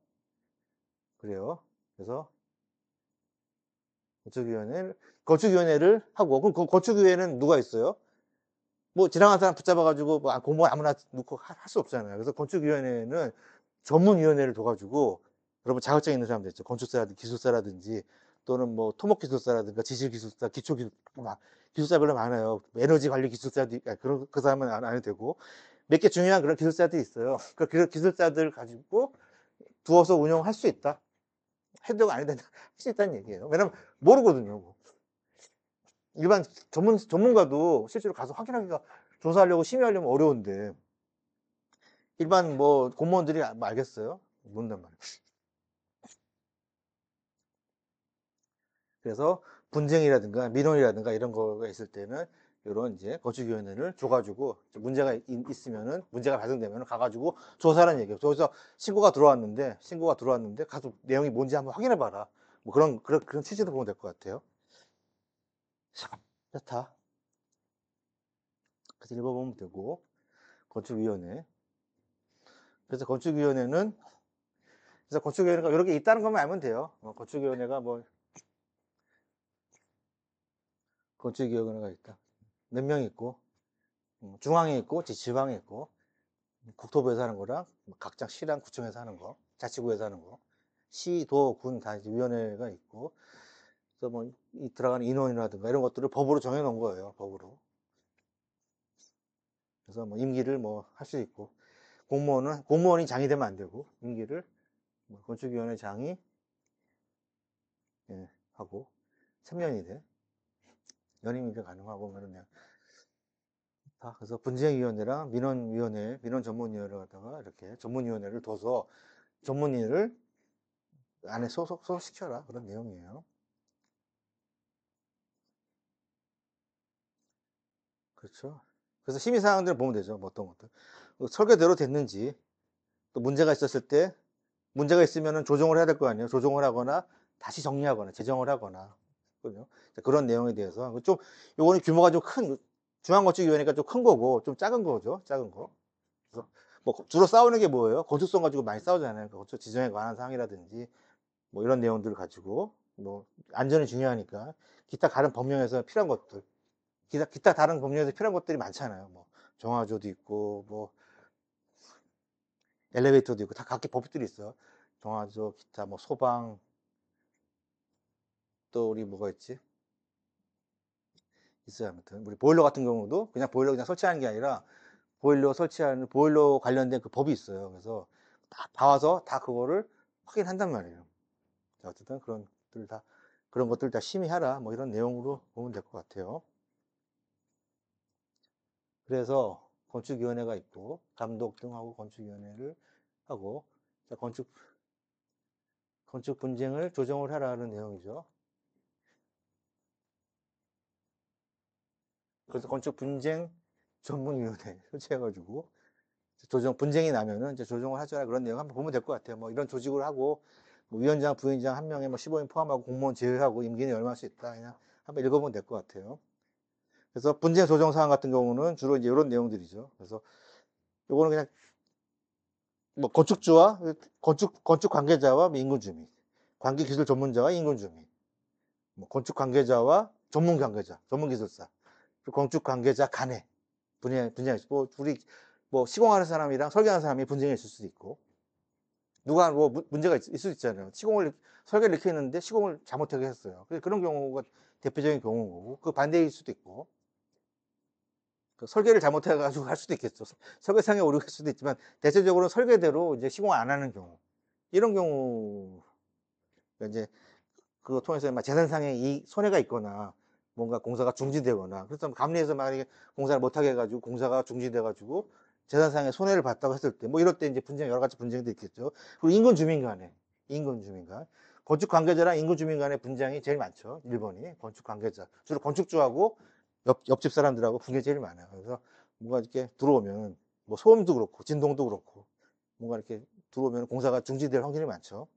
그래요. 그래서 건축위원회를 하고, 그럼 그 건축위원회는 누가 있어요? 뭐 지나간 사람 붙잡아가지고 뭐 공무원 아무나 놓고 할 수 없잖아요. 그래서 건축위원회는 전문위원회를 둬가지고, 여러분 자격증 있는 사람들 있죠. 건축사라든지 기술사라든지 또는 뭐 토목기술사라든가 지질기술사, 기초기술, 막 기술사별로 많아요. 에너지 관리 기술사도 그런 그 사람은 안 해도 되고, 몇 개 중요한 그런 기술사들이 있어요. 그 기술사들 가지고 두어서 운영할 수 있다. 해도 되고 안 해도 할 수 있다는 얘기예요. 왜냐면 모르거든요. 뭐. 일반 전문가도 실제로 가서 확인하기가, 조사하려고 심의하려면 어려운데, 일반 뭐 공무원들이 뭐 알겠어요? 모른단 말이에요. 그래서 분쟁이라든가 민원이라든가 이런 거가 있을 때는 이런 이제 건축위원회를 줘가지고, 문제가 있으면은, 문제가 발생되면 가가지고 조사하는 얘기예요. 그래서 신고가 들어왔는데 가서 내용이 뭔지 한번 확인해봐라. 뭐 그런 취지로 보면 될 것 같아요. 자, 좋다. 그래서 읽어보면 되고, 건축위원회. 그래서 건축위원회가 이렇게 있다는 것만 알면 돼요. 건축위원회가 뭐, 건축위원회가 있다. 몇 명 있고, 중앙에 있고, 지방에 있고, 국토부에서 하는 거랑, 각자 시랑 구청에서 하는 거, 자치구에서 하는 거, 시, 도, 군 다 이제 위원회가 있고, 그래서 뭐, 이 들어가는 인원이라든가 이런 것들을 법으로 정해놓은 거예요, 법으로. 그래서 뭐, 임기를 뭐, 할 수 있고, 공무원이 장이 되면 안 되고, 임기를, 뭐 건축위원회 장이, 예, 하고, 3년이 돼. 연임이 가능하고, 그러면. 그래서 분쟁위원회랑 민원 전문위원회를 갖다가 이렇게 전문위원회를 둬서 전문위를 안에 소속시켜라. 그런 내용이에요. 그렇죠. 그래서 심의사항들을 보면 되죠. 뭐 어떤 것들. 설계대로 됐는지, 또 문제가 있었을 때, 문제가 있으면 조정을 해야 될 거 아니에요. 조정을 하거나, 다시 정리하거나, 재정을 하거나. 그죠? 그런 내용에 대해서. 요거는 규모가 좀 중앙건축위원회가 좀 큰 거고, 좀 작은 거죠. 작은 거. 그래서 뭐 주로 싸우는 게 뭐예요? 건축성 가지고 많이 싸우잖아요. 건축 지정에 관한 사항이라든지 뭐 이런 내용들을 가지고, 뭐 안전이 중요하니까 기타 다른 법령에서 필요한 것들, 기타 다른 법령에서 필요한 것들이 많잖아요. 뭐 정화조도 있고, 뭐 엘리베이터도 있고, 다 각기 법들이 있어요. 정화조, 기타 뭐 소방, 또 우리 뭐가 있지? 있어요. 아무튼 우리 보일러 같은 경우도 그냥 보일러 그냥 설치하는 게 아니라, 보일러 관련된 그 법이 있어요. 그래서 다 봐와서 다 그거를 확인한단 말이에요. 자, 어쨌든 그런 것들 다 심의하라. 뭐 이런 내용으로 보면 될 것 같아요. 그래서 건축위원회가 있고, 감독 등하고 건축위원회를 하고, 자, 건축 분쟁을 조정을 하라는 내용이죠. 그래서 건축 분쟁 전문위원회 설치해가지고, 분쟁이 나면은 이제 조정을 하자 그런 내용 한번 보면 될 것 같아요. 뭐 이런 조직을 하고, 뭐 위원장, 부위원장 한 명에 뭐 15인 포함하고 공무원 제외하고 임기는 얼마 할 수 있다. 그냥 한번 읽어보면 될 것 같아요. 그래서 분쟁 조정 사항 같은 경우는 주로 이제 이런 내용들이죠. 그래서 요거는 그냥 뭐 건축주와 건축 관계자와 인근 주민, 관계 기술 전문자와 인근 주민, 뭐 건축 관계자와 전문 관계자, 전문 기술사, 그리고 건축 관계자 간에 분쟁이 뭐 둘이 뭐 시공하는 사람이랑 설계하는 사람이 분쟁이 있을 수도 있고, 누가 뭐 문제가 있을 수도 있잖아요. 설계를 이렇게 했는데 시공을 잘못하게 했어요. 그런 경우가 대표적인 경우인 거고, 그 반대일 수도 있고, 그 설계를 잘못해가지고 할 수도 있겠죠. 설계상에 오류가 있을 수도 있지만, 대체적으로 설계대로 이제 시공을 안 하는 경우, 이런 경우, 이제 그거 통해서 막 재산상의 손해가 있거나, 뭔가 공사가 중지되거나, 그래서 감리에서 만약에 공사를 못하게 해가지고 공사가 중지돼가지고 재산상의 손해를 봤다고 했을 때, 뭐 이럴 때 이제 여러 가지 분쟁도 있겠죠. 그리고 인근 주민 간, 건축 관계자랑 인근 주민 간의 분쟁이 제일 많죠. 1번이 건축 관계자, 주로 건축주하고 옆집 사람들하고 분쟁이 제일 많아요. 그래서 뭔가 이렇게 들어오면 뭐 소음도 그렇고 진동도 그렇고 뭔가 이렇게 들어오면 공사가 중지될 확률이 많죠.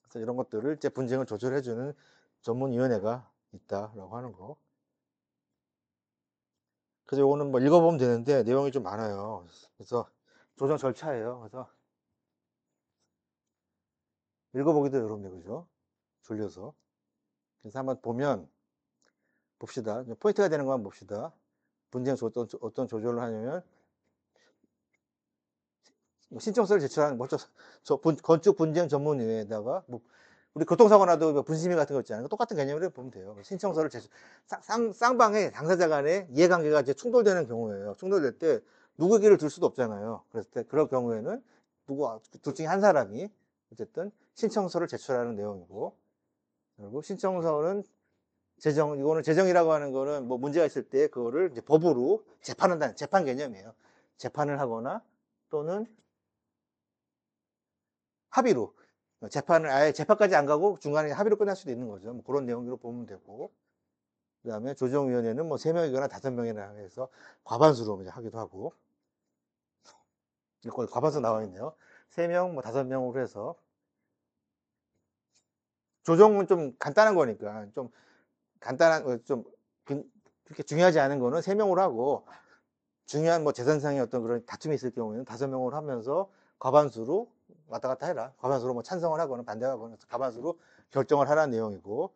그래서 이런 것들을 이제 분쟁을 조절해주는 전문위원회가 있다라고 하는 거. 그래서 이거는 뭐 읽어보면 되는데 내용이 좀 많아요. 그래서 조정 절차예요. 그래서 읽어보기도 어렵네, 그죠? 졸려서. 그래서 한번 보면 봅시다. 포인트가 되는 거 한번 봅시다. 분쟁 어떤 조절을 하냐면, 신청서를 제출하는, 먼저 건축 분쟁 전문위원회에다가 뭐 우리 교통사고 나도 뭐 분심이 같은 거 있잖아요. 똑같은 개념으로 보면 돼요. 신청서를 쌍방의 당사자 간의 이해관계가 이제 충돌되는 경우에요. 충돌될 때 누구 얘기를 들 수도 없잖아요. 그랬을 때 그런 경우에는 둘 중에 한 사람이 어쨌든 신청서를 제출하는 내용이고, 그리고 신청서는 이거는 재정이라고 하는 거는 뭐 문제가 있을 때 그거를 이제 법으로 재판한다는 재판 개념이에요. 재판을 하거나 또는 합의로 재판을 아예 재판까지 안 가고 중간에 합의로 끝날 수도 있는 거죠. 뭐 그런 내용으로 보면 되고, 그다음에 조정위원회는 뭐 3명이거나 5명이나 해서 과반수로 하기도 하고, 거기 과반수 나와 있네요. 3명, 뭐 5명으로 해서. 조정은 좀 간단한 거니까 좀 간단한 좀 그렇게 중요하지 않은 거는 3명으로 하고, 중요한 뭐 재산상의 어떤 그런 다툼이 있을 경우에는 5명으로 하면서 과반수로 왔다 갔다 해라. 과반수로 뭐 찬성을 하거나 반대하거나 과반수로 결정을 하라는 내용이고,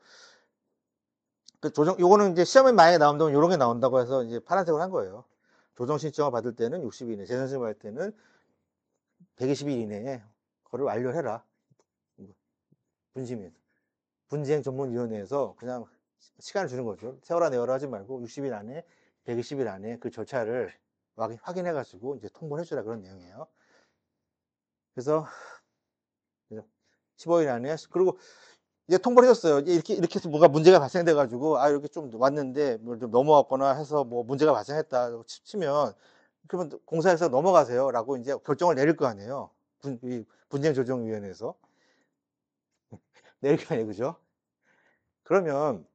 그 요거는 이제 시험에 만약에 나온다면 요런 게 나온다고 해서 이제 파란색으로 한 거예요. 조정 신청을 받을 때는 60일 이내, 재산 신청 받을 때는 120일 이내에 그거를 완료해라. 분쟁 전문위원회에서 그냥 시간을 주는 거죠. 세워라 내워라 하지 말고 60일 안에, 120일 안에 그 절차를 확인해가지고 이제 통보를 해주라, 그런 내용이에요. 그래서 15일 안에, 그리고 이제 통보를 해줬어요. 이렇게 해서 뭔가 문제가 발생돼가지고, 이렇게 좀 왔는데, 뭐 좀 넘어왔거나 해서 뭐 문제가 발생했다 치면, 그러면 공사에서 넘어가세요. 라고 이제 결정을 내릴 거 아니에요. 분쟁조정위원회에서. 내릴 거 아니에요. 그죠? 그러면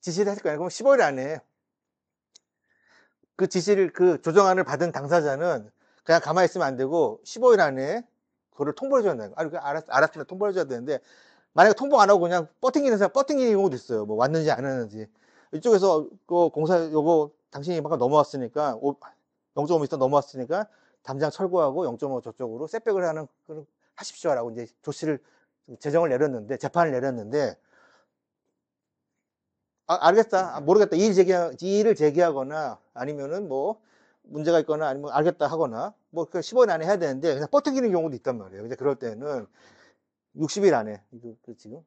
지시를 했을 거 아니에요. 그럼 15일 안에 그 조정안을 받은 당사자는 그냥 가만히 있으면 안 되고, 15일 안에 그거를 통보해 줘야 된다. 알았으면 통보해 줘야 되는데, 만약에 통보 안 하고 그냥 버팅기는 경우도 있어요. 뭐 왔는지 안 왔는지. 이쪽에서 그 공사 요거 당신이 방금 넘어왔으니까 0.5m 넘어왔으니까 담장 철거하고 0.5 저쪽으로 셋백을 하십시오라고 이제 재판을 내렸는데, 알겠다, 모르겠다, 이의를 제기하거나 아니면은 뭐 문제가 있거나 아니면 알겠다 하거나 뭐 15일 안에 해야 되는데 그냥 버팅기는 경우도 있단 말이에요. 이제 그럴 때는 60일 안에 지금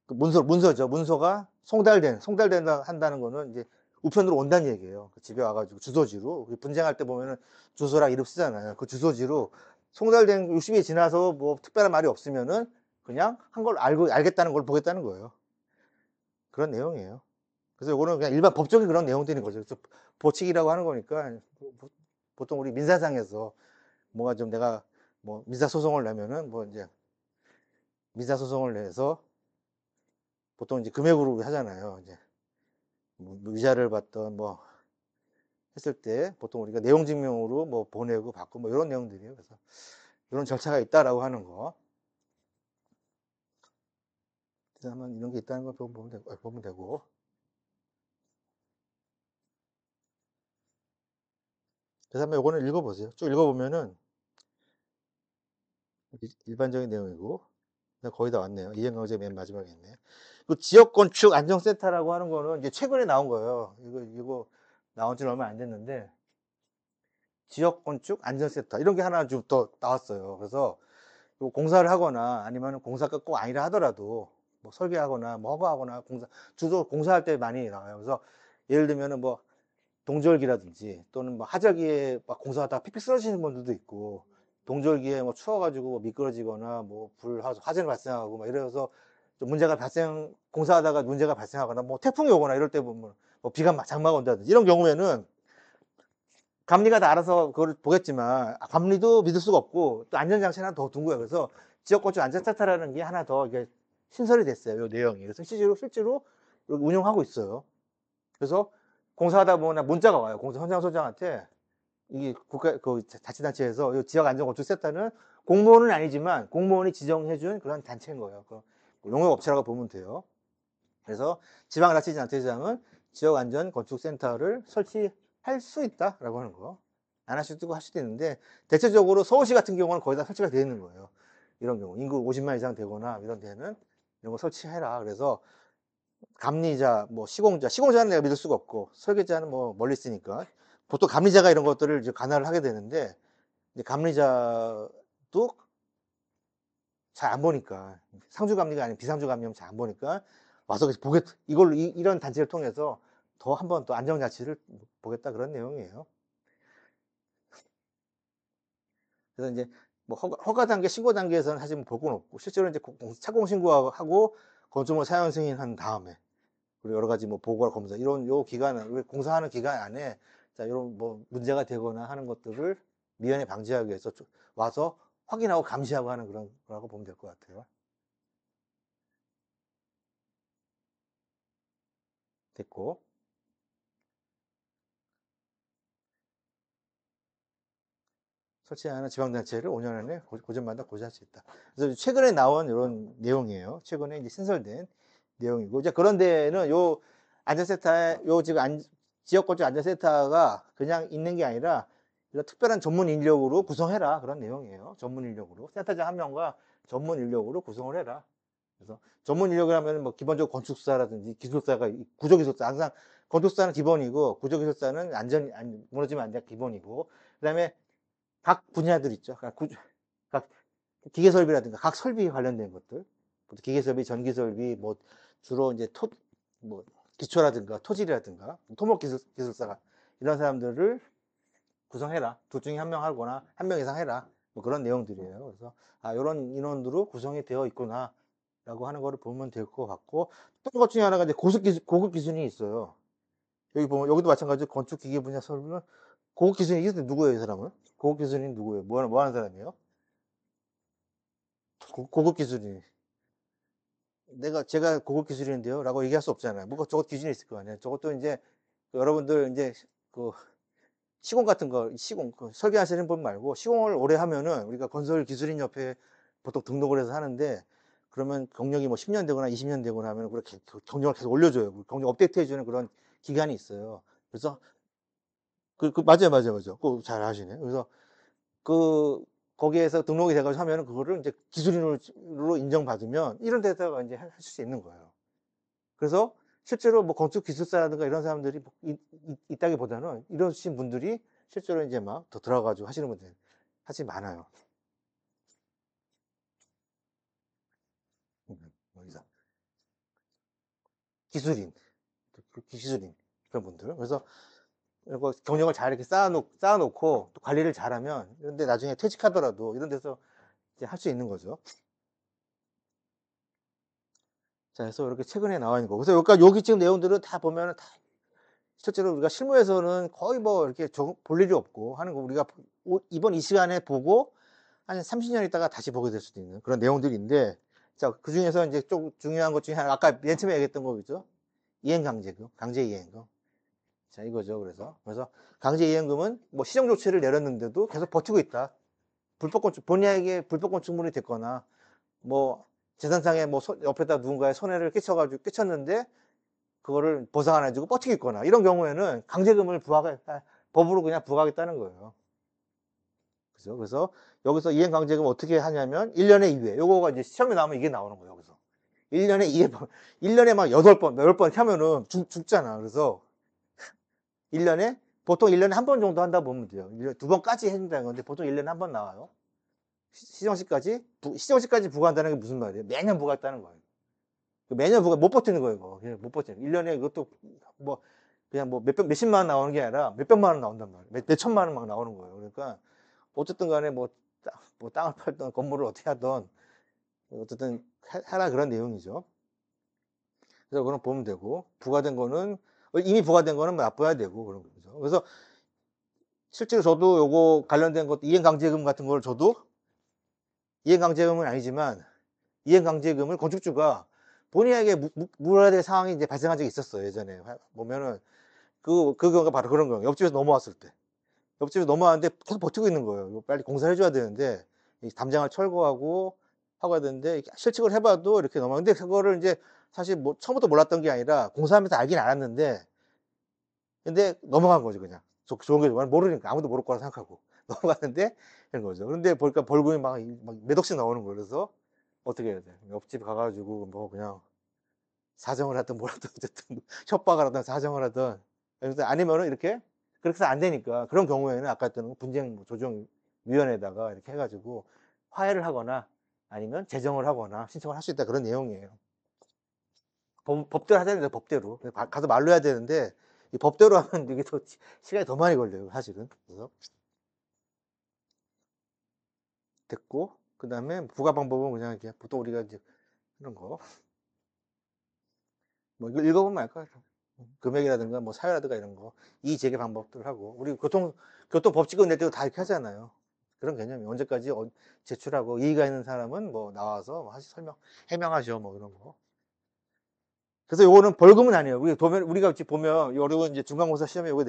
문서죠. 문서가 송달된다 한다는 거는 이제 우편으로 온다는 얘기예요. 집에 와가지고 주소지로, 분쟁할 때 보면은 주소랑 이름 쓰잖아요. 그 주소지로 송달된 60일이 지나서 뭐 특별한 말이 없으면은 그냥 한 걸 알겠다는 걸 보겠다는 거예요. 그런 내용이에요. 그래서 이거는 그냥 일반 법적인 그런 내용들인 거죠. 그래서 보칙이라고 하는 거니까 보통 우리 민사상에서 뭐가 좀 내가 뭐 민사소송을 내면은 뭐 이제 민사소송을 내서 보통 이제 금액으로 하잖아요. 이제 뭐 위자료를 받던 뭐 했을 때 보통 우리가 내용 증명으로 뭐 보내고 받고 뭐 이런 내용들이에요. 그래서 이런 절차가 있다라고 하는 거. 그래서 한번 이런 게 있다는 걸 보면 되고. 그래서 한번 요거는 읽어보세요. 쭉 읽어보면은 일반적인 내용이고 거의 다 왔네요. 이행강제 맨 마지막에 있네. 그 지역건축 안정센터라고 하는 거는 이제 최근에 나온 거예요. 이거 나온 지는 얼마 안 됐는데 지역건축 안전센터 이런 게 하나 좀 더 나왔어요. 그래서 공사를 하거나 아니면 공사가 꼭 아니라 하더라도 뭐 설계하거나 뭐 허가하거나 주로 공사할 때 많이 나와요. 그래서 예를 들면은 뭐 동절기라든지 또는 뭐 하절기에 막 공사하다가 픽픽 쓰러지는 분들도 있고 동절기에 뭐 추워가지고 뭐 미끄러지거나 뭐 화재가 발생하고 막 이래서 좀 공사하다가 문제가 발생하거나 뭐 태풍이 오거나 이럴 때 보면 뭐 비가 장마가 온다든지 이런 경우에는 감리가 다 알아서 그걸 보겠지만 감리도 믿을 수가 없고 또 안전장치 하나 더 둔 거예요. 그래서 지역건축 안전센터라는 게 하나 더 이게 신설이 됐어요. 이 내용이. 그래서 실제로 운영하고 있어요. 그래서 공사하다 보면 문자가 와요. 공사 현장소장한테 이게 자치단체에서 이 지역안전건축센터는 공무원은 아니지만 공무원이 지정해준 그런 단체인 거예요. 그 용역업체라고 보면 돼요. 그래서 지방자치단체장은 지역안전건축센터를 설치할 수 있다라고 하는 거. 안 할 수도 있고 할 수도 있는데 대체적으로 서울시 같은 경우는 거의 다 설치가 되어 있는 거예요. 이런 경우 인구 50만 이상 되거나 이런 데는 이런 거 설치해라. 그래서 감리자, 뭐 시공자는 내가 믿을 수가 없고 설계자는 뭐 멀리 있으니까 보통 감리자가 이런 것들을 이제 관할을 하게 되는데 이제 감리자도 잘 안 보니까 상주 감리가 아닌 비상주 감리면 잘 안 보니까 와서 이걸 이런 단체를 통해서 더 한 번 또 안정 자치를 보겠다 그런 내용이에요. 그래서 이제 뭐 허가 단계, 신고 단계에서는 사실 뭐 볼 건 없고 실제로 이제 착공 신고하고 건축물 사용 승인한 다음에 그리고 여러 가지 뭐 보고와 검사 이런 요 기간은 공사하는 기간 안에 자 이런 뭐 문제가 되거나 하는 것들을 미연에 방지하기 위해서 와서 확인하고 감시하고 하는 그런 거라고 보면 될 것 같아요. 됐고 설치하는 지방자치를 5년 안에 고전마다 고지할 수 있다. 그래서 최근에 나온 이런 내용이에요. 최근에 이제 신설된 내용이고 이제 그런 데는 요 안전센터에 지역거주 안전센터가 그냥 있는 게 아니라 이런 특별한 전문 인력으로 구성해라 그런 내용이에요. 전문 인력으로 센터장 한 명과 전문 인력으로 구성을 해라. 그래서 전문 인력이라면 뭐 기본적으로 건축사라든지 기술사가 구조기술사 항상 건축사는 기본이고 구조기술사는 무너지면 안 돼 기본이고 그다음에 각 분야들 있죠. 각 기계설비라든가 각 설비 관련된 것들, 기계설비, 전기설비, 뭐 주로 이제 뭐 기초라든가 토질이라든가 토목기술사가 이런 사람들을 구성해라. 둘 중에 한 명 하거나 한 명 이상 해라. 뭐 그런 내용들이에요. 그래서 이런 인원으로 구성이 되어 있구나라고 하는 거를 보면 될 것 같고 또 것 중에 하나가 이제 고급 기준이 있어요. 여기 보면 여기도 마찬가지로 건축 기계 분야 설비는 고급 기준이 있는데 누구예요, 이 사람은? 고급 기준이 누구예요? 뭐 하는 사람이에요? 고급 기술이 제가 고급 기술인데요 라고 얘기할 수 없잖아요. 뭐 저것 기준이 있을 거 아니에요. 저것도 이제 여러분들 이제 그 시공 같은 거 설계하시는 분 말고 시공을 오래 하면은 우리가 건설기술인협회에 보통 등록을 해서 하는데 그러면 경력이 뭐 10년 되거나 20년 되거나 하면 그렇게 경력을 계속 올려줘요. 경력 업데이트 해주는 그런 기간이 있어요. 그래서 맞아요. 그거 잘 아시네. 그래서 거기에서 등록이 돼가지고 하면은 그거를 이제 기술인으로 인정받으면 이런 데다가 이제 하실 수 있는 거예요. 그래서 실제로 뭐 건축 기술사라든가 이런 사람들이 있다기보다는 이러신 분들이 실제로 이제 막 더 들어가가지고 하시는 분들 사실 많아요. 여기서 기술인, 기술인 그런 분들. 그래서 이거 경력을 잘 이렇게 쌓아놓고 또 관리를 잘하면 이런데 나중에 퇴직하더라도 이런 데서 이제 할 수 있는 거죠. 자, 그래서 이렇게 최근에 나와 있는 거. 그래서 여기 지금 내용들은 다 보면은 다 실제로 우리가 실무에서는 거의 뭐 이렇게 볼 일이 없고 하는 거, 우리가 이번 이 시간에 보고 한 30년 있다가 다시 보게 될 수도 있는 그런 내용들인데, 자, 그 중에서 이제 좀 중요한 것 중에 하나, 아까 맨 처음에 얘기했던 거죠. 이행강제금, 강제이행금. 자, 이거죠. 그래서 강제이행금은 뭐 시정조치를 내렸는데도 계속 버티고 있다. 불법건축, 본인에게 불법건축물이 됐거나, 뭐, 재산상에 뭐, 옆에다 누군가의 손해를 끼쳤는데, 그거를 보상 안 해주고 버티고 있거나, 이런 경우에는 강제금을 법으로 그냥 부과하겠다는 거예요. 그죠? 그래서 여기서 이행강제금 어떻게 하냐면, 1년에 2회. 요거가 이제 시험에 나오면 이게 나오는 거예요, 여기서. 1년에 2회, 1년에 막 8번, 10번 하면은 죽잖아. 그래서 1년에, 보통 1년에 한 번 정도 한다 보면 돼요. 2번까지 해준다는 건데, 보통 1년에 한 번 나와요. 시정시까지 부과한다는 게 무슨 말이에요? 매년 부과했다는 거예요. 매년 못 버티는 거예요, 이거. 못 버티는. 1년에 이것도 뭐, 그냥 뭐 몇십만 원 나오는 게 아니라 몇백만 원 나온단 말이에요. 몇천만 원 막 나오는 거예요. 그러니까, 어쨌든 간에 뭐 땅을 팔던 건물을 어떻게 하던, 어쨌든 하라 그런 내용이죠. 그래서 그건 보면 되고, 부과된 거는, 이미 부과된 거는 납부해야 되고, 그런 거죠. 그래서 실제로 저도 요거 관련된 것도 이행강제금 같은 걸 저도, 이행강제금은 아니지만, 이행강제금을 건축주가 본인에게 물어야 될 상황이 이제 발생한 적이 있었어요. 예전에 보면은 그거가 바로 그런 거예요. 옆집에서 넘어왔을 때, 옆집에서 넘어왔는데 계속 버티고 있는 거예요. 이거 빨리 공사를 해줘야 되는데, 이 담장을 철거하고 하고 해야 되는데, 실측을 해봐도 이렇게 넘어왔는데, 그거를 이제 사실 뭐 처음부터 몰랐던 게 아니라 공사하면서 알긴 알았는데, 근데 넘어간 거죠. 그냥 좋은 게 모르니까, 아무도 모를 거라 생각하고 넘어갔는데 이런 거죠. 그런데 보니까 벌금이 막 몇 억씩 나오는 거예요. 그래서 어떻게 해야 돼? 옆집 가가지고 뭐 그냥 사정을 하든 뭐라든 어쨌든 협박을 하든 사정을 하든, 그래서 아니면은 이렇게, 그렇게 해서 안 되니까 그런 경우에는 아까 했던 분쟁 조정위원회에다가 이렇게 해가지고 화해를 하거나 아니면 재정을 하거나 신청을 할 수 있다, 그런 내용이에요. 법대로 하자는데, 법대로 가서 말로 해야 되는데, 이 법대로 하면 이게 더 시간이 더 많이 걸려요, 사실은. 그래서 됐고, 그 다음에 부과 방법은 그냥 이렇게 보통 우리가 이제 하는 거, 뭐 이거 읽어보면 알 거예요. 금액이라든가 뭐 사유라든가 이런 거, 이의 제기 방법들 하고, 우리 교통법칙은 낼 때도 다 이렇게 하잖아요. 그런 개념이 언제까지 제출하고, 이의가 있는 사람은 뭐 나와서 해명하죠, 뭐 이런 거. 그래서 요거는 벌금은 아니에요. 우리가 보면, 여러분 이제 중간고사 시험에 요거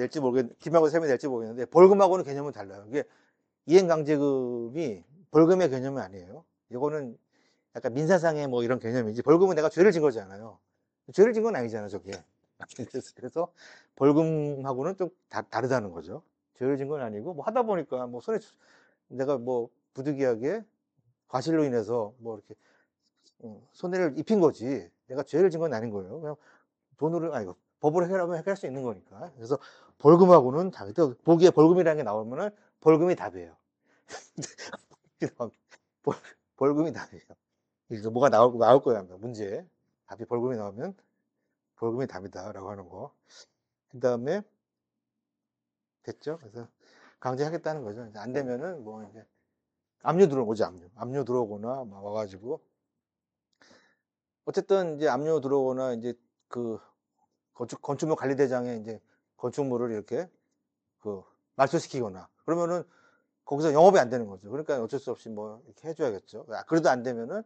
기말고사 시험에 낼지 모르겠는데, 벌금하고는 개념은 달라요. 이게 이행강제금이 벌금의 개념은 아니에요. 이거는 약간 민사상의 뭐 이런 개념이지, 벌금은 내가 죄를 진 거잖아요. 죄를 진 건 아니잖아요, 저게. 그래서 벌금하고는 좀 다르다는 거죠. 죄를 진 건 아니고, 뭐 하다 보니까 뭐 내가 뭐 부득이하게 과실로 인해서 뭐 이렇게 손해를 입힌 거지, 내가 죄를 진 건 아닌 거예요. 그냥 법으로 해결할 수 있는 거니까. 그래서 벌금하고는 다르다. 보기에 벌금이라는 게 나오면은 벌금이 답이에요. 벌, 벌금이 답이에요. 그래서 뭐가 나올 거야, 문제. 답이 벌금이 나오면 벌금이 답이다라고 하는 거. 그 다음에 됐죠? 그래서 강제하겠다는 거죠. 안 되면은 뭐 이제 압류 들어오죠, 압류 들어오거나 막 와가지고, 어쨌든 이제 압류 들어오거나 이제 그 건축물 관리대장에 이제 건축물을 이렇게 그 말소시키거나 그러면은 거기서 영업이 안 되는 거죠. 그러니까 어쩔 수 없이 뭐 이렇게 해줘야겠죠. 그래도 안 되면은,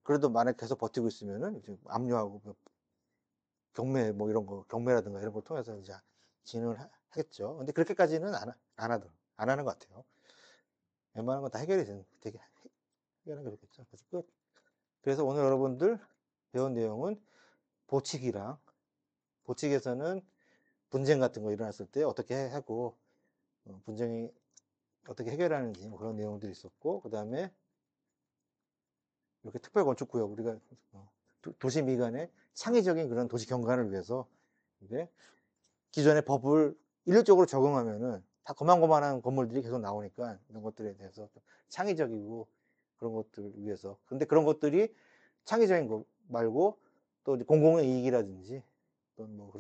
그래도 만약 계속 버티고 있으면은 이제 압류하고 뭐 경매 뭐 이런 거, 경매라든가 이런 걸 통해서 이제 진행을 하겠죠. 근데 그렇게까지는 안 하는 것 같아요. 웬만한 건 다 해결하는 게 좋겠죠. 그래서 끝. 그래서 오늘 여러분들 배운 내용은 보칙이랑, 보칙에서는 분쟁 같은 거 일어났을 때 어떻게 하고, 분쟁이 어떻게 해결하는지 뭐 그런 내용들이 있었고, 그 다음에 이렇게 특별건축구역, 우리가 도시 미관의 창의적인 그런 도시 경관을 위해서 이게 기존의 법을 일률적으로 적용하면은 다 고만고만한 건물들이 계속 나오니까, 이런 것들에 대해서 창의적이고 그런 것들을 위해서. 근데 그런 것들이 창의적인 거 말고 또 공공의 이익이라든지, 또는 뭐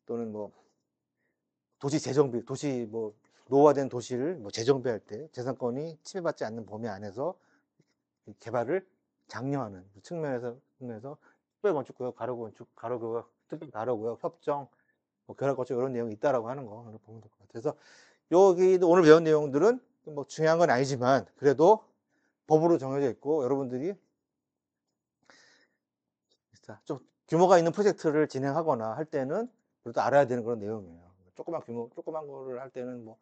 또는 뭐 도시 뭐 노후화된 도시를 뭐 재정비할 때 재산권이 침해받지 않는 범위 안에서 개발을 장려하는 측면에서 특별건축구역, 가로건축, 가로구역, 특별가로구역, 협정, 뭐 결합건축 이런 내용이 있다라고 하는 거 보면 될 것 같아요. 그래서 여기도 오늘 배운 내용들은 뭐 중요한 건 아니지만 그래도 법으로 정해져 있고 여러분들이 좀 규모가 있는 프로젝트를 진행하거나 할 때는 그래도 알아야 되는 그런 내용이에요. 조그만 거를 할 때는 뭐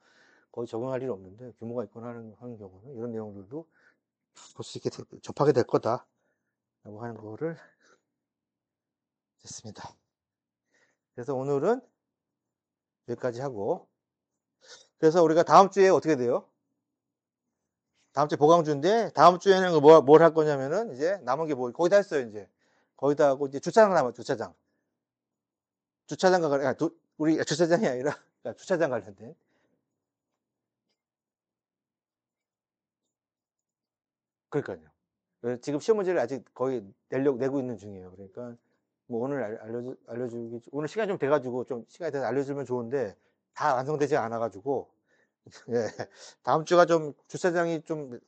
거의 적용할 일이 없는데 규모가 있거나 하는 경우는 이런 내용들도 볼 수 있게 접하게 될 거다라고 하는 거를 됐습니다. 그래서 오늘은 여기까지 하고 그래서 우리가 다음 주에 어떻게 돼요? 다음 주에 보강주인데 다음 주에는 뭘 할 거냐면은 이제 남은 게 뭐 거의 다 했어요 이제 거의 다 하고 이제 주차장 남아 주차장과 우리 주차장이 아니라 주차장 관련된 그러니까요. 지금 시험 문제를 아직 거의 내고 있는 중이에요. 그러니까 뭐 오늘 알려주기 오늘 시간이 좀 돼가지고 좀 시간이 돼서 알려주면 좋은데 다 완성되지 않아가지고 예. 다음 주가 좀 주차장이 좀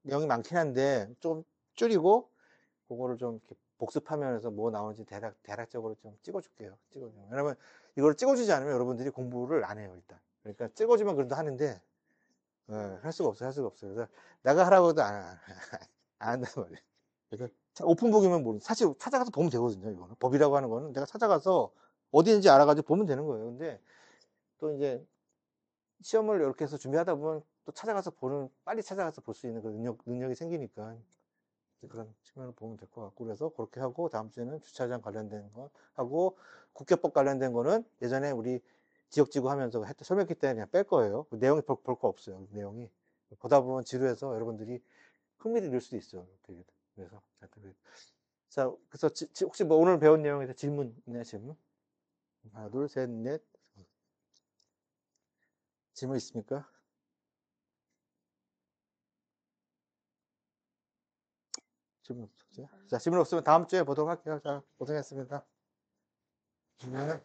내용이 많긴 한데 좀 줄이고 그거를 좀 이렇게 복습하면서 뭐 나오는지 대략적으로 좀 찍어줄게요. 왜냐면 이걸 찍어주지 않으면 여러분들이 공부를 안 해요, 일단. 그러니까 찍어주면 그래도 하는데, 예, 할 수가 없어요. 그래서 내가 하라고 해도 안 한단 말이에요. 그래서 오픈북이면 사실 찾아가서 보면 되거든요, 이거는. 법이라고 하는 거는 내가 찾아가서 어디 있는지 알아가지고 보면 되는 거예요. 근데 또 이제 시험을 이렇게 해서 준비하다 보면 또 빨리 찾아가서 볼 수 있는 그 능력이 생기니까 그런 측면을 보면 될 것 같고 그래서 그렇게 하고 다음 주에는 주차장 관련된 거 하고 국회법 관련된 거는 예전에 우리 지역지구 하면서 설명했기 때문에 그냥 뺄 거예요. 그 내용이 볼 거 없어요. 그 내용이 보다 보면 지루해서 여러분들이 흥미를 잃을 수도 있어요. 되게. 그래서 하여튼 자 그래서 혹시 뭐 오늘 배운 내용에서 질문 있나요? 질문? 하나 둘 셋 넷 질문 있습니까? 질문 없죠? 자 질문 없으면 다음 주에 보도록 할게요. 자 고생했습니다. 네.